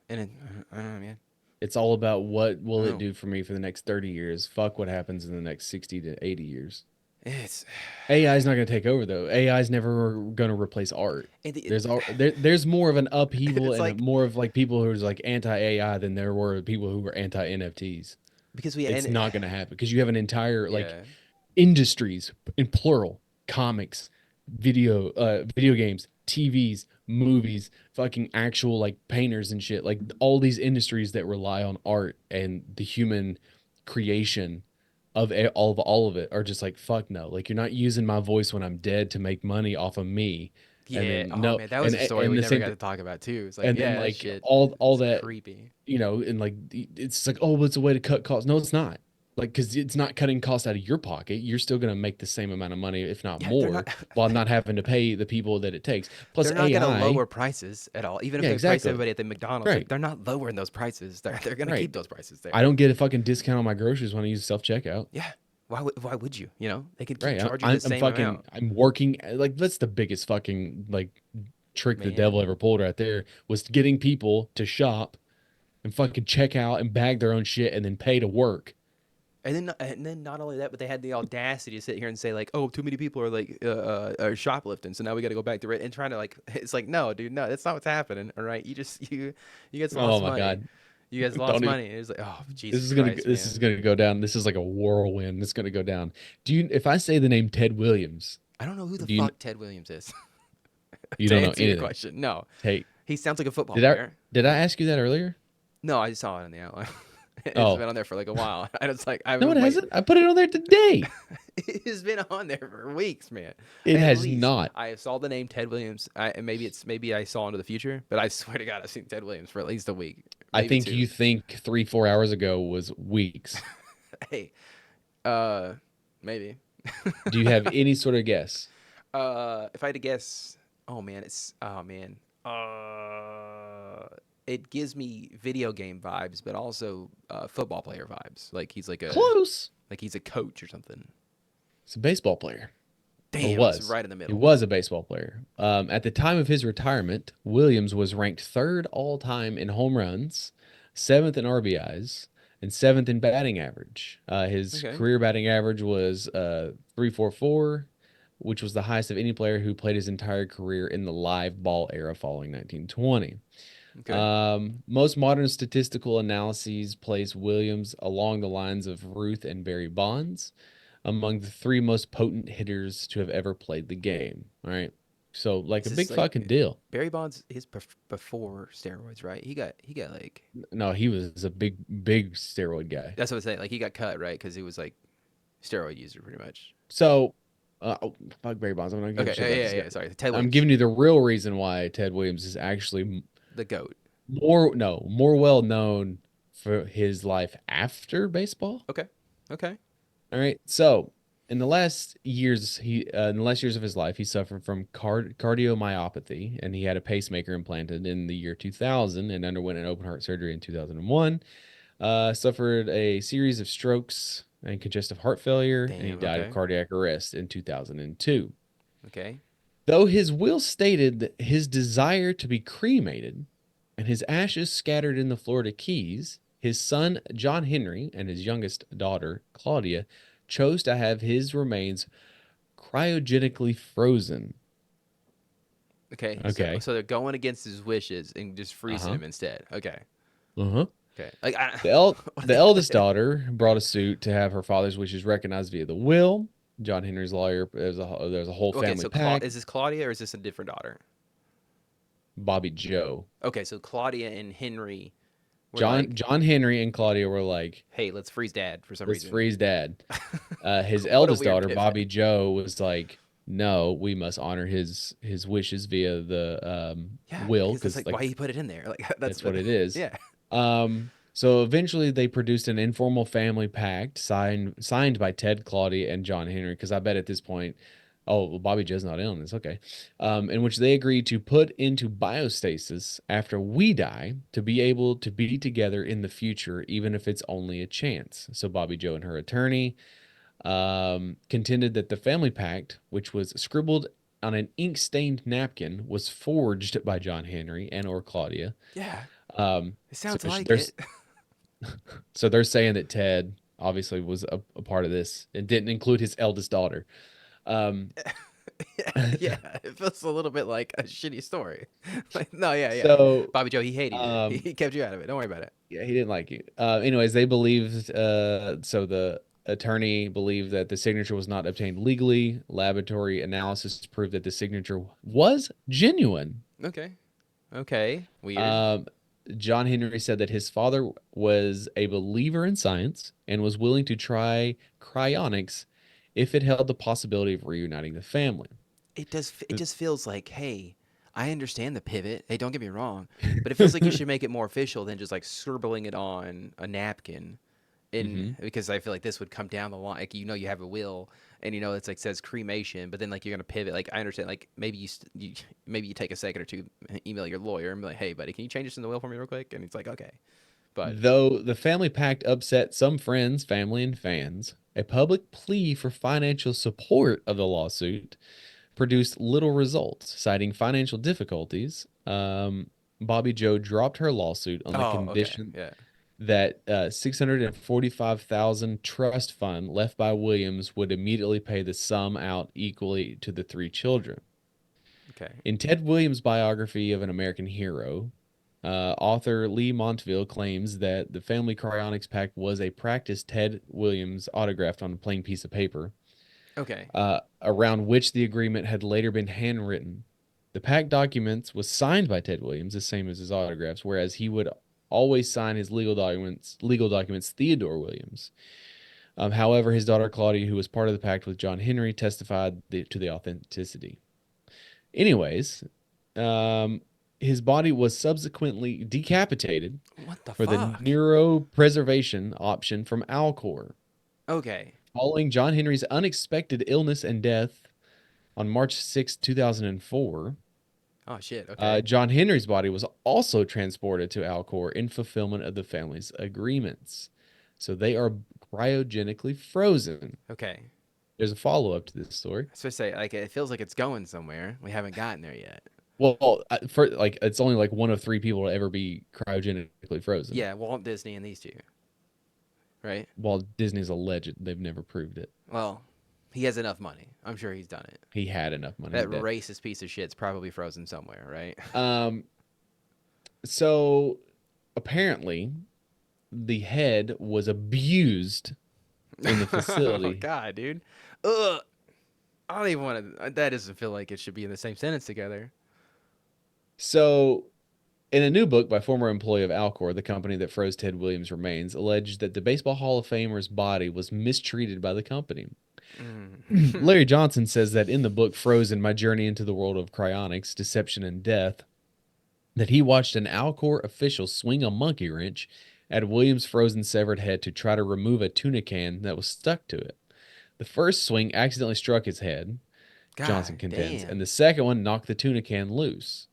and I don't know, man. It's all about what I will don't it know. do for me for the next 30 years. Fuck what happens in the next 60 to 80 years. It's AI is not going to take over though. AI is never going to replace art. it, it, There's more of an upheaval it's and like more of like people who are like anti AI than there were people who were anti NFTs. because we It's and not going to happen because you have an entire like yeah, industries in plural, comics, video games, TVs, movies, fucking actual like painters and shit, like all these industries that rely on art and the human creation of all of it are just like, fuck no, like, you're not using my voice when I'm dead to make money off of me. and Yeah. then Oh no, man, that was a story and we the never same got to talk about too. It's like, and then yeah, that like shit all is that, creepy. and like it's like, oh, well, it's a way to cut costs. No, it's not. Like, because it's not cutting costs out of your pocket. You're still going to make the same amount of money, if not Yeah, they're more, not. while not having to pay the people that it takes. Plus They're not gonna AI. lower prices at all. Even if Yeah, they price exactly. everybody at the McDonald's, like Right. they're not lowering those prices. They're gonna Right. keep those prices I there. don't get a fucking discount on my groceries when I use self checkout. Yeah. Why would you? You know, they could keep Right. charging the I'm same fucking, amount. I'm working. Like, that's the biggest fucking, like, trick the devil Man. ever pulled right there, was getting people to shop and fucking check out and bag their own shit and then pay to work. And then not only that, but they had the audacity to sit here and say like, "Oh, too many people are like are shoplifting, so now we got to go back to it," and trying to like, it's like, no, dude, no, that's not what's happening. All right, you guys Oh lost my money. God. You guys lost Don't even, money. It's like, oh, Jesus Christ, this is man. gonna go down. This is like a whirlwind. It's gonna go down. If I say the name Ted Williams, I don't know who the do you fuck Ted Williams is. you To don't know answer your anything? question, no, Hey, he sounds like a football did I player. did I ask you that earlier? No, I just saw it on the outline. It's Oh, been on there for like a while. And it's like I no, it would wait. hasn't. I put it on there today. It's been on there for weeks, man. It At has least not. I saw the name Ted Williams. And maybe I saw into the future, but I swear to God, I've seen Ted Williams for at least a week, I maybe think two. you think 3 4 hours ago was weeks. Hey, uh, maybe. Do you have any sort of guess? If I had to guess, oh man, it gives me video game vibes, but also football player vibes. Like Close. he's a coach or something. It's a baseball player, or Damn, it's was. right in the He middle. was a baseball player. At the time of his retirement, Williams was ranked third all time in home runs, seventh in RBIs, and seventh in batting average. His Okay. career batting average was 344, which was the highest of any player who played his entire career in the live ball era following 1920. Okay. Most modern statistical analyses place Williams along the lines of Ruth and Barry Bonds among the three most potent hitters to have ever played the game. All right. So, like, Is a this big like fucking deal. Barry Bonds? Before steroids, right? He got like No, he was a big steroid guy. that's what I'm saying. Like he got cut, right? Because he was like steroid user, pretty much. So, fuck Barry Bonds. I'm not giving Okay. a shit about Yeah. this Yeah. guy. Yeah. Sorry. Ted I'm Williams, giving you the real reason why Ted Williams is actually the goat. more well known for his life after baseball. Okay. Okay. All right. So, in the last years, in the last years of his life, he suffered from cardiomyopathy, and he had a pacemaker implanted in the year 2000, and underwent an open heart surgery in 2001. Suffered a series of strokes and congestive heart failure, and he Damn. died of Okay. cardiac arrest in 2002. Okay. Though his will stated that his desire to be cremated and his ashes scattered in the Florida Keys, his son John Henry and his youngest daughter Claudia chose to have his remains cryogenically frozen. Okay. So Okay. so they're going against his wishes and just freezing Uh-huh. him instead. Okay. Uh-huh. Okay. Like The eldest daughter brought a suit to have her father's wishes recognized via the will. John Henry's lawyer, there's a whole Okay. family So pack. Is this Claudia or is this a different daughter? Bobby Joe. Okay. So Claudia and Henry were John like, John Henry and Claudia were like, "Hey, let's freeze Dad for some let's reason." freeze dad. His What a eldest weird daughter, pivot. Bobby Joe, was like, no, we must honor his wishes via the Yeah, will, because that's because like like why he put it in there. Like that's what it is. yeah. So eventually they produced an informal family pact signed by Ted, Claudia, and John Henry. Because I bet at this point, oh, well, Bobby Joe's not in on this. Okay, in which they agreed to put into biostasis after we die to be able to be together in the future, even if it's only a chance. So Bobby Joe and her attorney contended that the family pact, which was scribbled on an ink-stained napkin, was forged by John Henry and or Claudia. Yeah. Um, It sounds so like there's it. so they're saying that Ted obviously was a part of this. It didn't include his eldest daughter. Um, Yeah, it feels a little bit like a shitty story. Like, no, yeah. so Bobby Joe, he hated you. um, He kept you out of it. Don't worry about it. yeah, he didn't like it. Anyways, they believed. So the attorney believed that the signature was not obtained legally. Laboratory analysis proved that the signature was genuine. Okay. Okay. Weird. Um, John Henry said that his father was a believer in science and was willing to try cryonics if it held the possibility of reuniting the family. it does. It just feels like, hey, I understand the pivot. Hey, don't get me wrong, but it feels like you should make it more official than just like scribbling it on a napkin. Hmm. Because I feel like this would come down the line. Like you have a will, and it's like says cremation, but then like you're gonna pivot. Like I understand. Like maybe maybe you take a second or two, email your lawyer and be like, hey, buddy, can you change this in the will for me real quick? And it's like, okay, but Though the family pact upset some friends, family, and fans, a public plea for financial support of the lawsuit produced little results, citing financial difficulties. Bobby Joe dropped her lawsuit on the oh, okay, condition yeah, that 645,000 trust fund left by Williams would immediately pay the sum out equally to the three children. okay, In Ted Williams' biography of an American hero, author Lee Montville claims that the family cryonics pact was a practice Ted Williams autographed on a plain piece of paper, okay, around which the agreement had later been handwritten. The pact documents was signed by Ted Williams, the same as his autographs, whereas he would always sign his legal documents Theodore Williams. However, his daughter Claudia, who was part of the pact with John Henry, testified to the authenticity. Anyways, his body was subsequently decapitated what the for the fuck? neuropreservation option from Alcor. Okay, Following John Henry's unexpected illness and death on March 6, 2004, oh shit, okay, John Henry's body was also transported to Alcor in fulfillment of the family's agreements. So they are cryogenically frozen. okay. There's a follow-up to this story. So I say like it feels like it's going somewhere. We haven't gotten there yet. Well, for like it's only like one of three people to ever be cryogenically frozen. Yeah, Walt Disney and these two, right? While Disney's alleged, they've never proved it. Well, he has enough money. I'm sure he's done it. He had enough money. That racist piece of shit's probably frozen somewhere, right? Um, so apparently the head was abused in the Oh facility. god, dude. Ugh. I don't even want to. That doesn't feel like it should be in the same sentence together. So in a new book by former employee of Alcor, the company that froze Ted Williams' remains, alleged that the Baseball Hall of Famer's body was mistreated by the company. Mm. Larry Johnson says that in the book Frozen, My Journey into the World of Cryonics, Deception and Death, that he watched an Alcor official swing a monkey wrench at Williams' frozen severed head to try to remove a tuna can that was stuck to it. The first swing accidentally struck his head, Johnson God contends, and damn. the second one knocked the tuna can loose.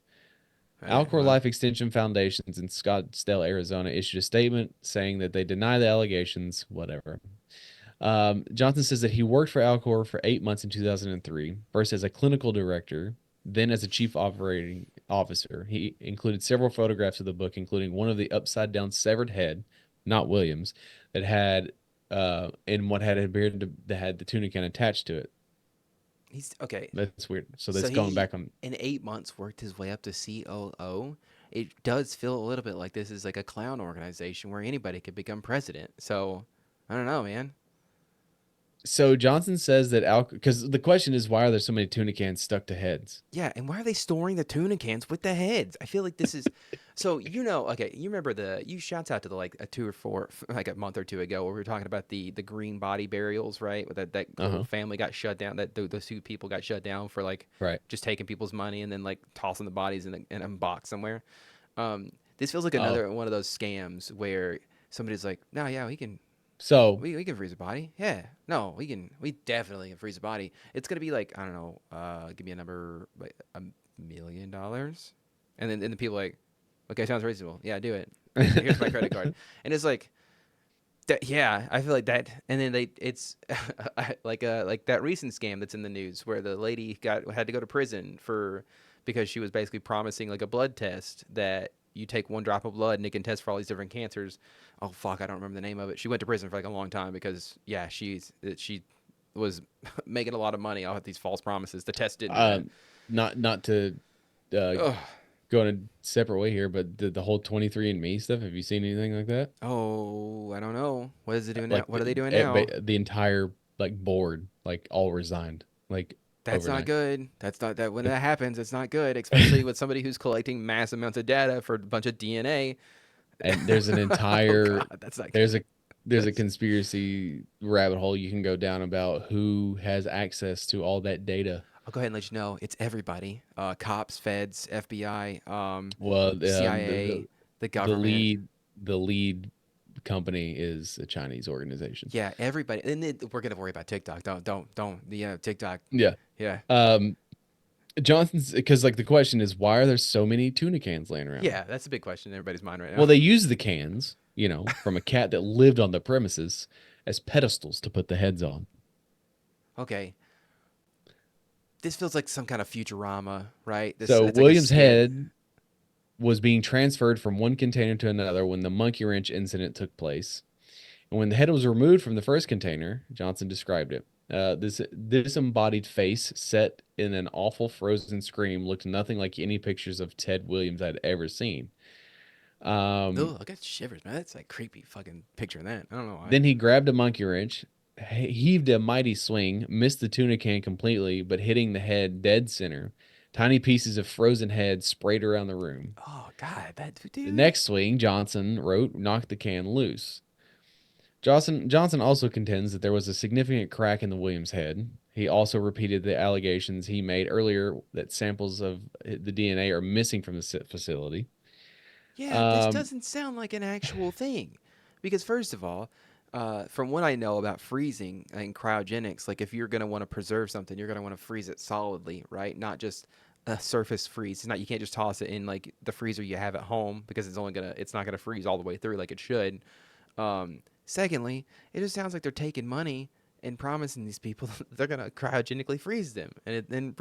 All right, Alcor well, Life Extension Foundations in Scottsdale, Arizona, issued a statement saying that they deny the allegations, whatever. Johnson says that he worked for Alcor for 8 months in 2003, first as a clinical director, then as a chief operating officer. He included several photographs of the book, including one of the upside down severed head, not Williams, that had in what had appeared to that had the tuna can attached to it. he's okay. That's weird. So So that's going he, back on. in 8 months, worked his way up to COO. It does feel a little bit like this is like a clown organization where anybody could become president. So I don't know, man. So Johnson says that because the question is, why are there so many tuna cans stuck to heads? Yeah, and why are they storing the tuna cans with the heads? I feel like this is so okay, you remember you shouts out to the like a 2 or 4 like a month or two ago where we were talking about the green body burials, right? With that whole Uh-huh. family got shut down, that those 2 people got shut down for like Right. just taking people's money and then like tossing the bodies in a box somewhere. This feels like Oh. another one of those scams where somebody's like, "No, yeah, So we can freeze a body. Yeah. No, we definitely can freeze a body. It's gonna be like, I don't know, give me a number, like $1 million. And then the people like, okay, sounds reasonable. Yeah, do it. Here's my credit card. And it's like yeah, I feel like that and then it's like that recent scam that's in the news where the lady had to go to prison because she was basically promising like a blood test that you take 1 drop of blood and it can test for all these different cancers. Oh fuck, I don't remember the name of it. She went to prison for like a long time because yeah, she was making a lot of money off of these false promises. The test didn't do it. not to uh, Ugh. go in a separate way here, but the whole 23andMe stuff, have you seen anything like that? Oh, I don't know. What is it doing now? Like What are they doing now? the entire like board, like all resigned, like That's not overnight. good. That's not that when that happens, it's not good, especially with somebody who's collecting mass amounts of data for a bunch of DNA. And there's an Oh entire god, that's not there's a good. there's a That's conspiracy rabbit hole you can go down about who has access to all that data. I'll go ahead and let you know it's everybody. Cops, feds, FBI, Well, CIA, the the government. lead company is a Chinese organization. Yeah, everybody. And we're gonna worry about TikTok. Don't. Yeah, TikTok. Yeah. Yeah, Um, Johnson's because like the question is why are there so many tuna cans laying around? yeah. That's a big question in everybody's mind right now. Well, they use the cans, from a cat that lived on the premises as pedestals to put the heads on. Okay, this feels like some kind of Futurama, right? This So it's like a William's skit. head was being transferred from one container to another when the monkey wrench incident took place. And when the head was removed from the first container, Johnson described it. This disembodied face, set in an awful frozen scream, looked nothing like any pictures of Ted Williams I'd ever seen. Oh, I got shivers, man. That's like creepy fucking picturing that. I don't know why. Then he grabbed a monkey wrench, heaved a mighty swing, missed the tuna can completely, but hitting the head dead center. Tiny pieces of frozen head sprayed around the room. Oh God, that The dude. next swing, Johnson wrote, knocked the can loose. Johnson also contends that there was a significant crack in the Williams head. He also repeated the allegations he made earlier that samples of the DNA are missing from the facility. Yeah, this Um, doesn't sound like an actual thing. Because, first of all, from what I know about freezing and cryogenics, like if you're going to want to preserve something, you're going to want to freeze it solidly, right? Not just a surface freeze. It's not, you can't just toss it in like the freezer you have at home because it's not going to freeze all the way through like it should. Secondly, it just sounds like they're taking money and promising these people they're going to cryogenically freeze them and then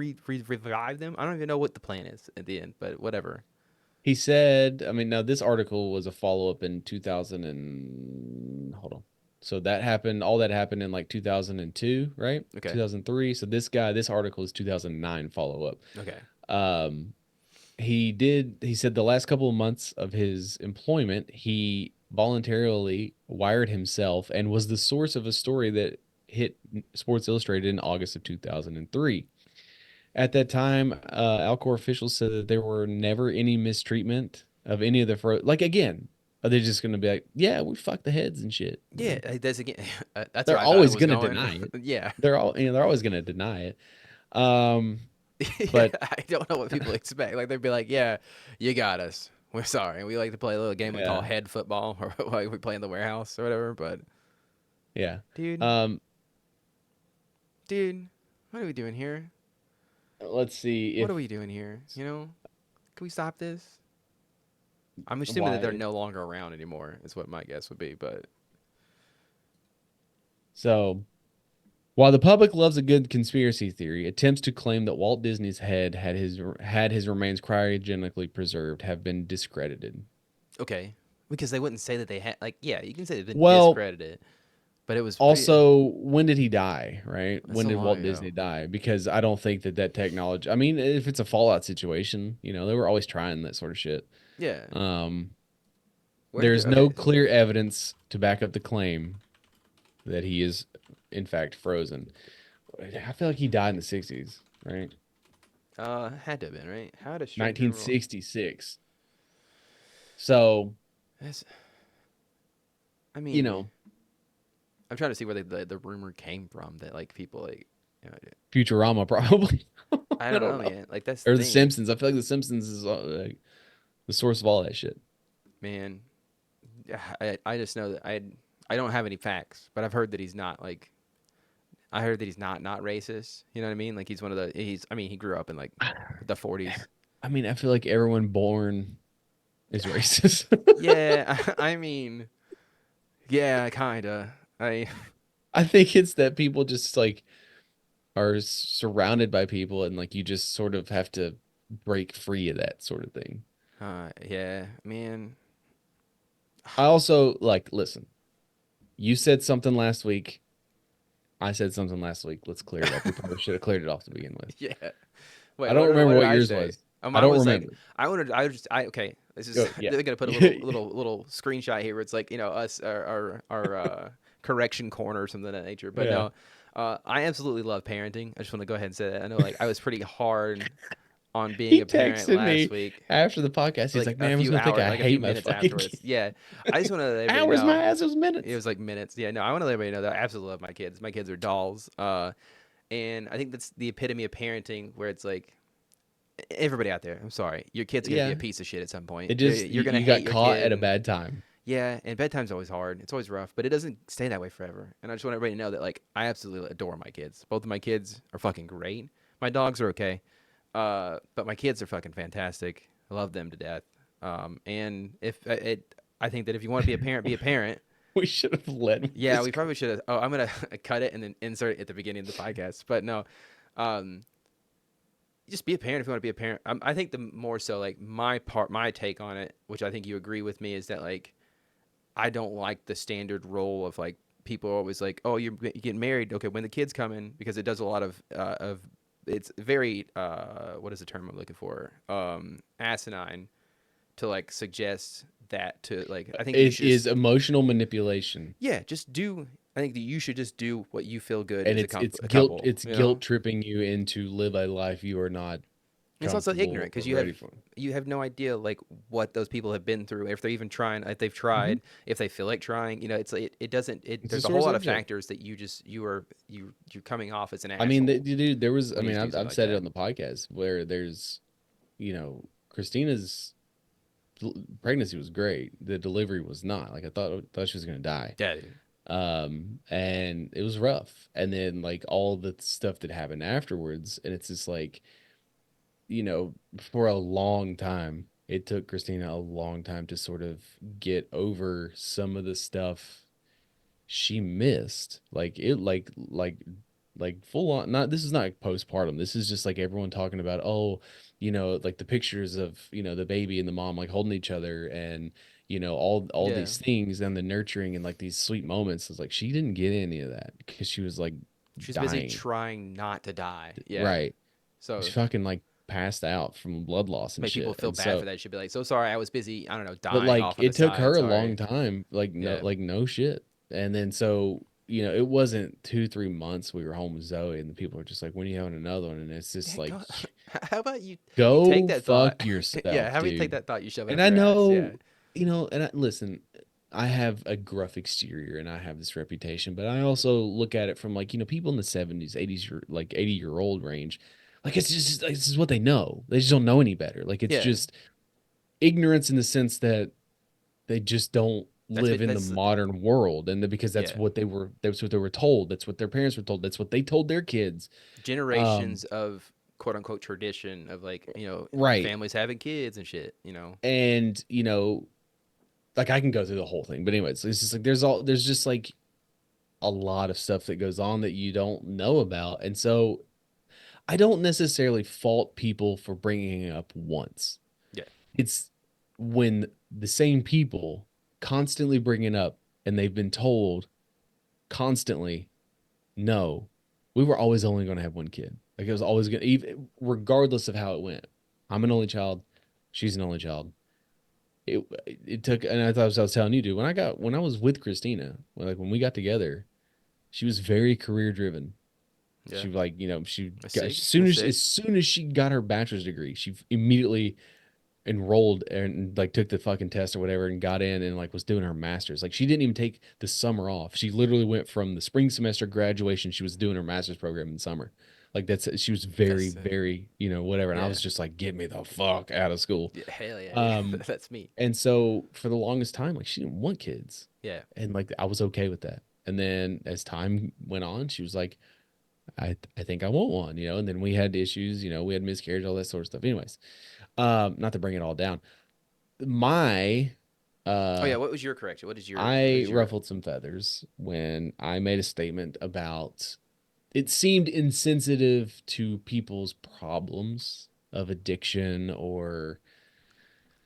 revive them. I don't even know what the plan is at the end, but whatever. he said, I mean, now this article was a follow up in 2000 and hold on. So that happened, all that happened in like 2002, right? Okay. 2003. So this article is 2009 follow up. Okay. Um, he said the last couple of months of his employment, he voluntarily wired himself and was the source of a story that hit Sports Illustrated in August of 2003. At that time, Alcor officials said that there were never any mistreatment of any of the like again, are they just going to be like, yeah, we fucked the heads and shit? Yeah, that's again. That's They're where I thought it always was going to going. deny it. Yeah, They're always going to deny it. Um, yeah. but I don't know what people expect. Like they'd be like, "Yeah, you got us. We're sorry. We like to play a little game we call yeah, head football, or like we play in the warehouse or whatever." But yeah. dude, Um, dude, what are we doing here? let's see What if are we doing here? You know, can we stop this? I'm assuming that they're why. no longer around anymore. Is what my guess would be. But So while the public loves a good conspiracy theory, attempts to claim that Walt Disney's head had his remains cryogenically preserved have been discredited. okay, because they wouldn't say that they had. Like, yeah, you can say they've been Well, discredited, but it was pretty. also, when did he die, right? That's When so did long Walt ago. Disney die? Because I don't think that technology, I mean, if it's a Fallout situation, they were always trying that sort of shit. Yeah. Um, Where did there's it? no Okay. clear evidence to back up the claim that he is, in fact, frozen. I feel like he died in the 60s, right? Had to have been right. How to stranger roll? 1966. So, That's, I you mean, know, I'm trying to see where the rumor came from that like people like, you know, Futurama probably. I I don't don't know, know. man. Like that's the Or The thing, Simpsons. I feel like The Simpsons is like, the source of all that shit. man. I just know that I don't have any facts, but I've heard that he's not like I heard that he's not racist. You know what I mean? Like he's one of the he's I mean he grew up in like the 40s. I mean, I feel like everyone born is racist. Yeah, I mean, yeah, kinda. I I think it's that people just like are surrounded by people and like you just sort of have to break free of that sort of thing. yeah, man. I also like, listen, you said something last week. I said something last week. Let's clear it up. We probably should have cleared it off to begin with. Yeah. Wait, I don't remember what did what I yours say? was. I Mine don't was like remember. I okay. This is Yeah. they're gonna put a little screenshot here where it's like us our correction corner or something of that nature. But Yeah. no, I absolutely love parenting. I just want to go ahead and say that. I know like I was pretty hard on being He a parent texted last me week, after the podcast. He's like like, a man, everyone's few gonna think hours, I like a few hate my minutes fucking afterwards. kid. Yeah, I just want to let everybody Hours, my know. ass, it was It minutes. was like minutes. Yeah, no, I want to let everybody know that I absolutely love my kids. My kids are dolls. And I think that's the epitome of parenting, where it's like, everybody out there, I'm sorry, your kid's gonna be Yeah. a piece of shit at some point. It just You're gonna you hate got your caught kid, at a and bad time. yeah, and bedtime's always hard. It's always rough, but it doesn't stay that way forever. And I just want everybody to know that, like, I absolutely adore my kids. Both of my kids are fucking great. My dogs are okay, but my kids are fucking fantastic. I love them to death. And if I think that if you want to be a parent, be a parent. We should have led with Yeah, this. we probably should have. Oh, I'm gonna cut it and then insert it at the beginning of the podcast. But no, um, just be a parent if you want to be a parent. I think the more so, like, my take on it, which I think you agree with me, is that, like, I don't like the standard role of, like, people are always like, oh, you're getting married, okay, when the kids come in, because it does a lot of it's very what is the term I'm looking for, asinine, to, like, suggest that to, like, I think you It should is just, emotional manipulation. yeah, just do. I think that you should just do what you feel good And as it's a guilt couple, it's guilt tripping you into live a life you are not It's also comfortable ignorant or because ready for. you have no idea, like, what those people have been through, if they're even trying, if they've Mhm. tried, if they feel like trying. It's like, it doesn't. It's a There's a whole sore lot of subject. factors that you're coming off as an I mean, asshole dude, there was. I when you mean, just do something I've like said it that. on the podcast where there's, Christina's pregnancy was great. The delivery was not. Like, I thought she was gonna die. Yeah, dude. And it was rough. And then, like, all the stuff that happened afterwards, and it's just like, for a long time, it took Christina a long time to sort of get over some of the stuff she missed. Like, like full on, not, this is not like postpartum. This is just like everyone talking about, oh, like the pictures of, the baby and the mom like holding each other, and all Yeah, these things, and the nurturing and like these sweet moments. It's like she didn't get any of that because she was like she's busy dying. trying not to die. Yeah, Right. She so fucking like passed out from blood loss and make people shit. feel And bad so, for that. Should be like, so sorry, I was busy. I don't know, but dying like off on the it took side. her a long Sorry. time, Yeah, like no shit. And then so, it wasn't 2, 3 months we were home with Zoe, and the people are just like, when are you having another one? And it's just yeah. like, How about you take go that thought? fuck Yeah, yourself, how about you take dude. that thought? You shove it And up I your ass. Yeah. know, listen, I have a gruff exterior and I have this reputation, but I also look at it from like, people in the 70s, 80s, like 80-year-old range. Like, it's just, like, this is what they know. They just don't know any better. Like, it's Yeah. just ignorance in the sense that they just don't live in the That's modern world, and because yeah. that's what they were told, that's what their parents were told, that's what they told their kids. Generations of quote unquote tradition of, like, Right. families having kids and shit. And like, I can go through the whole thing, but anyways, it's just like there's just like a lot of stuff that goes on that you don't know about. And so I don't necessarily fault people for bringing it up once. Yeah. It's when the same people constantly bring it up and they've been told constantly, no, we were always only going to have one kid. Like, it was always going to, even regardless of how it went. I'm an only child. She's an only child. It took, and I was telling you, dude, when I was with Christina, when we got together, she was very career driven. Yeah. She, like, she I got, see. I see. as soon as she got her bachelor's degree, she immediately enrolled and like took the fucking test or whatever and got in and like was doing her master's. Like, she didn't even take the summer off. She literally went from the spring semester graduation. She was doing her master's program in the summer. Like, she was That's very, sick. very, whatever. And I Yeah. was just like, get me the fuck out of school. Yeah. Hell yeah, dude. Um, That's me. and so for the longest time, like, she didn't want kids. Yeah. And like, I was okay with that. And then as time went on, she was like, I think I want one, and then we had issues, we had miscarriage, all that sort of stuff. Anyways, not to bring it all down. My Oh yeah. uh What was your correction? What I is your ruffled some feathers when I made a statement about it seemed insensitive to people's problems of addiction or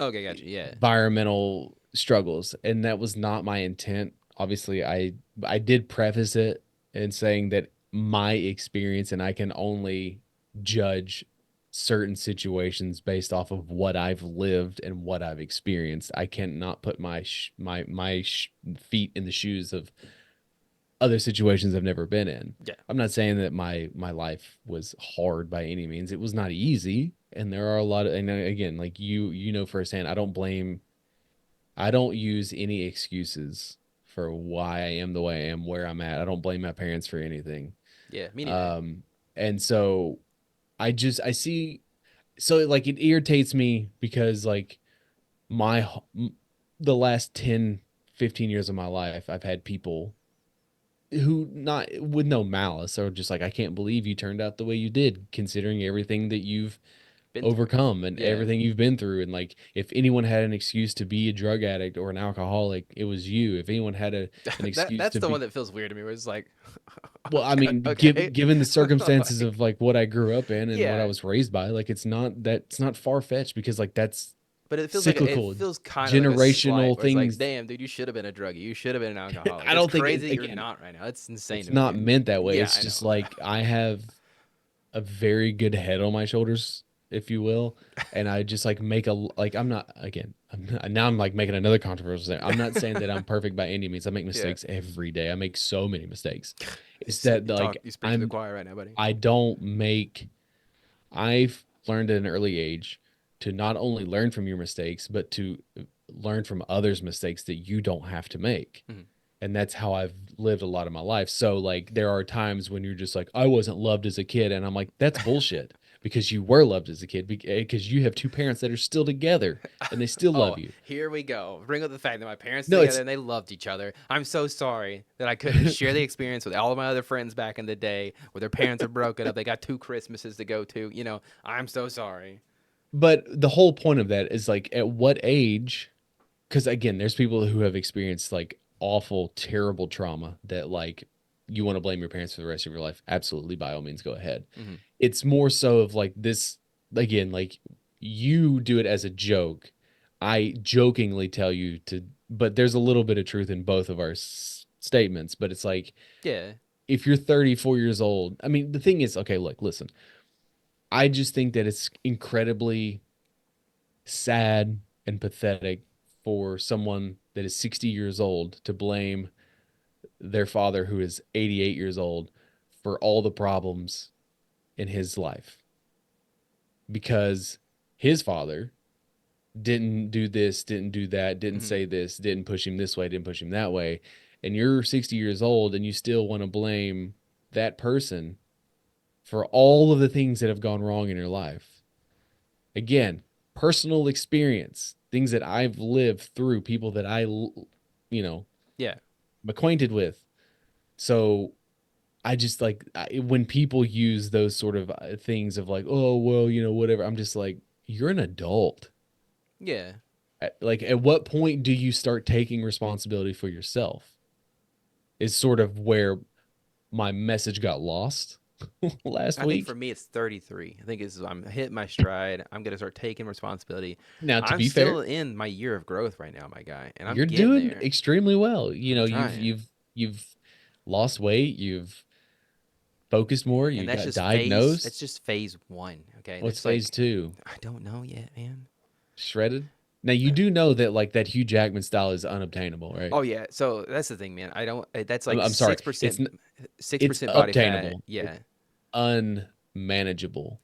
Okay, gotcha. Yeah. environmental struggles, and that was not my intent. Obviously, I did preface it in saying that my experience, and I can only judge certain situations based off of what I've lived and what I've experienced. I cannot put my feet in the shoes of other situations I've never been in. Yeah. I'm not saying that my life was hard by any means. It was not easy, and there are a lot of, and again, like, firsthand, I don't use any excuses for why I am the way I am, where I'm at. I don't blame my parents for anything. Yeah. Me neither. Um, And so I see, so like it irritates me because like my the last 10, 15 years of my life, I've had people who, not with no malice, or just like, I can't believe you turned out the way you did considering everything that you've Been through. overcome and Yeah. everything you've been through. And like, if anyone had an excuse to be a drug addict or an alcoholic, it was you. If anyone had an excuse That's to the one be, that feels weird to me. Where it's like, well, I okay, mean, okay. given the circumstances Like, of like what I grew up in and what I yeah, was raised by, like it's not far fetched, because like that's but it feels like it cyclical, feels kind of like a slight generational where it's like, things. damn, dude, you should have been a druggie. You should have been an alcoholic. I It's don't think crazy it, that you're again, not right now. It's insane it's to me, not dude. meant that way. Yeah, It's I just know. like I have a very good head on my shoulders, if you will, and I just like make a, like, I'm not, again, now I'm like making another controversial thing. I'm not saying that I'm perfect by any means. I make Yeah. mistakes every day. I make so many mistakes. It's So that like you speak to the choir right now, buddy. I don't make I've learned at an early age to not only learn from your mistakes, but to learn from others' mistakes that you don't have to make. Mhm. And that's how I've lived a lot of my life. So like there are times when you're just like, I wasn't loved as a kid. And I'm like, that's bullshit, because you were loved as a kid, because you have two parents that are still together and they still love Oh, you. here we go. Bring up the fact that my parents were No, together it's and they loved each other. I'm so sorry that I couldn't share the experience with all of my other friends back in the day where their parents are broken up. They got 2 Christmases to go to. You know, I'm so sorry. but the whole point of that is like, at what age, because again, there's people who have experienced like awful, terrible trauma that like you want to blame your parents for the rest of your life. Absolutely, by all means, go ahead. Hmm. It's more so of like this, again, like you do it as a joke. I jokingly tell you to, but there's a little bit of truth in both of our statements. But it's like, Yeah. if you're 34 years old, I mean, the thing is, okay, look, listen, I just think that it's incredibly sad and pathetic for someone that is 60 years old to blame their father, who is 88 years old, for all the problems in his life, because his father didn't do this, didn't do that, didn't Hmm. say this, didn't push him this way, didn't push him that way. And you're 60 years old and you still want to blame that person for all of the things that have gone wrong in your life. Again, personal experience, things that I've lived through, people that you know, Yeah. am acquainted with. So I just like, when people use those sort of things of like, oh, well, whatever. I'm just like, you're an adult. Yeah. Like, at what point do you start taking responsibility for yourself? Is sort of where my message got lost last I think for week. me, it's 33. I think I'm hitting my stride. I'm going to start taking responsibility. Now, to I'm be fair, still in my year of growth right now, my guy, and I'm you're getting doing there. extremely well. I'm You've trying. you've lost weight, you've focused more, And you that's got just phase. That's diagnosed. just phase one. Okay, What's that's like phase two? I don't know yet, man. Shredded. Now you do know that like that Hugh Jackman style is unobtainable, right? Oh yeah, so that's the thing, man. I don't. That's like I'm sorry. six percent, six It's percent body fat. obtainable. Yeah, It's unmanageable.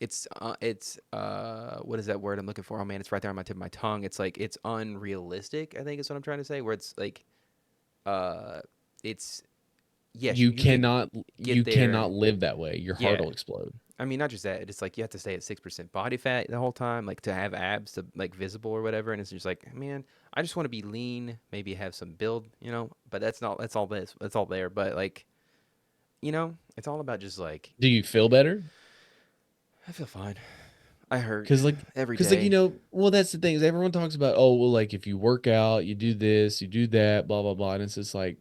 what is that word I'm looking for? Oh man, it's right there on my tip of my tongue. It's like it's unrealistic. I think is what I'm trying to say. Where it's like, uh, it's yes, You you could cannot get you there. cannot live that way. Your heart Yeah, will explode. I mean, not just that. It's like you have to stay at 6% body fat the whole time, like to have abs to like visible or whatever. And it's just like, man, I just want to be lean, maybe have some build, But that's not. That's all this. That's all there. But like, it's all about just like Do you feel better? I feel fine. I hurt Cause like, every cause like, day. well, that's the thing is everyone talks about, oh, well, like if you work out, you do this, you do that, blah, blah, blah. And it's just like,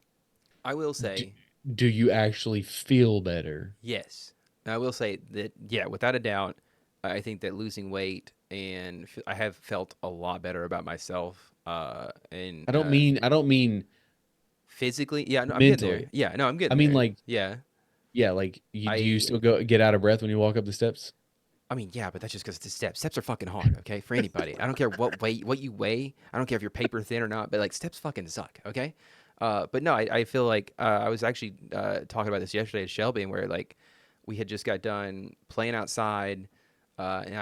I will do, say do you actually feel better? yes. I will say that yeah, without a doubt, I think that losing weight and I have felt a lot better about myself. And I don't mean physically, yeah, no, I'm getting there. mentally. Yeah, no, I'm I getting mean, there. like, Yeah. yeah, like do you I still get out of breath when you walk up the steps? I mean, yeah, but that's just because it's the steps. Steps are fucking hard, okay? For anybody. I don't care what you weigh. I don't care if you're paper thin or not, but like steps fucking suck, okay? But no, I feel like I was actually talking about this yesterday at Shelby, where like we had just got done playing outside, and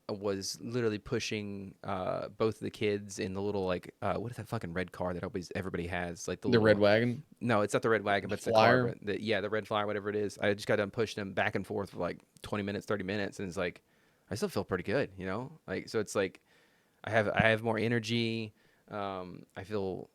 was literally pushing both of the kids in the little like what is that fucking red car that everybody has, like the The red little, wagon, no, it's not the red wagon, the but it's the car, flyer. but yeah, the red flyer, whatever it is. I just got done pushing them back and forth for like 20 minutes, 30 minutes, and it's like I still feel pretty good, you know, like so it's like I have more energy. I feel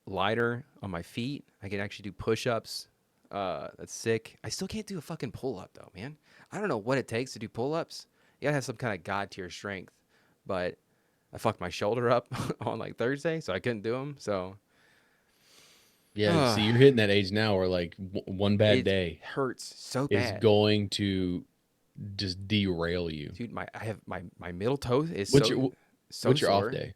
lighter on my feet. I can actually do push-ups. That's sick. I still can't do a fucking pull-up though, man. I don't know what it takes to do pull-ups. You gotta have some kind of god tier strength. But I fucked my shoulder up on like Thursday, so I couldn't do them. So Yeah, see, you're hitting that age now where like one bad it day hurts so is bad, going to just derail you. dude. My middle toe is What's so your so what's your off sore. day?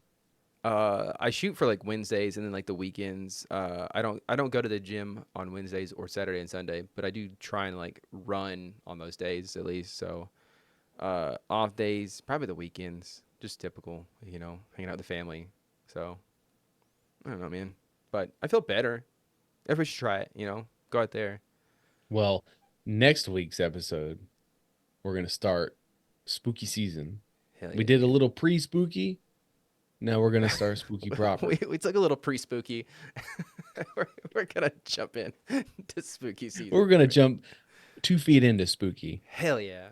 I shoot for like Wednesdays and then like the weekends. I don't go to the gym on Wednesdays or Saturday and Sunday, but I do try and like run on those days at least. So off days, probably the weekends, just typical, you know, hanging out with the family. So I don't know, man, but I feel better. Everybody should try it, you know, go out there. Well, next week's episode, we're gonna start spooky season. Hell We did a yeah. little pre-spooky. Now we're gonna start spooky proper. we took a little pre-spooky. we're gonna jump in to spooky season. We're gonna jump 2 feet into spooky. Hell yeah.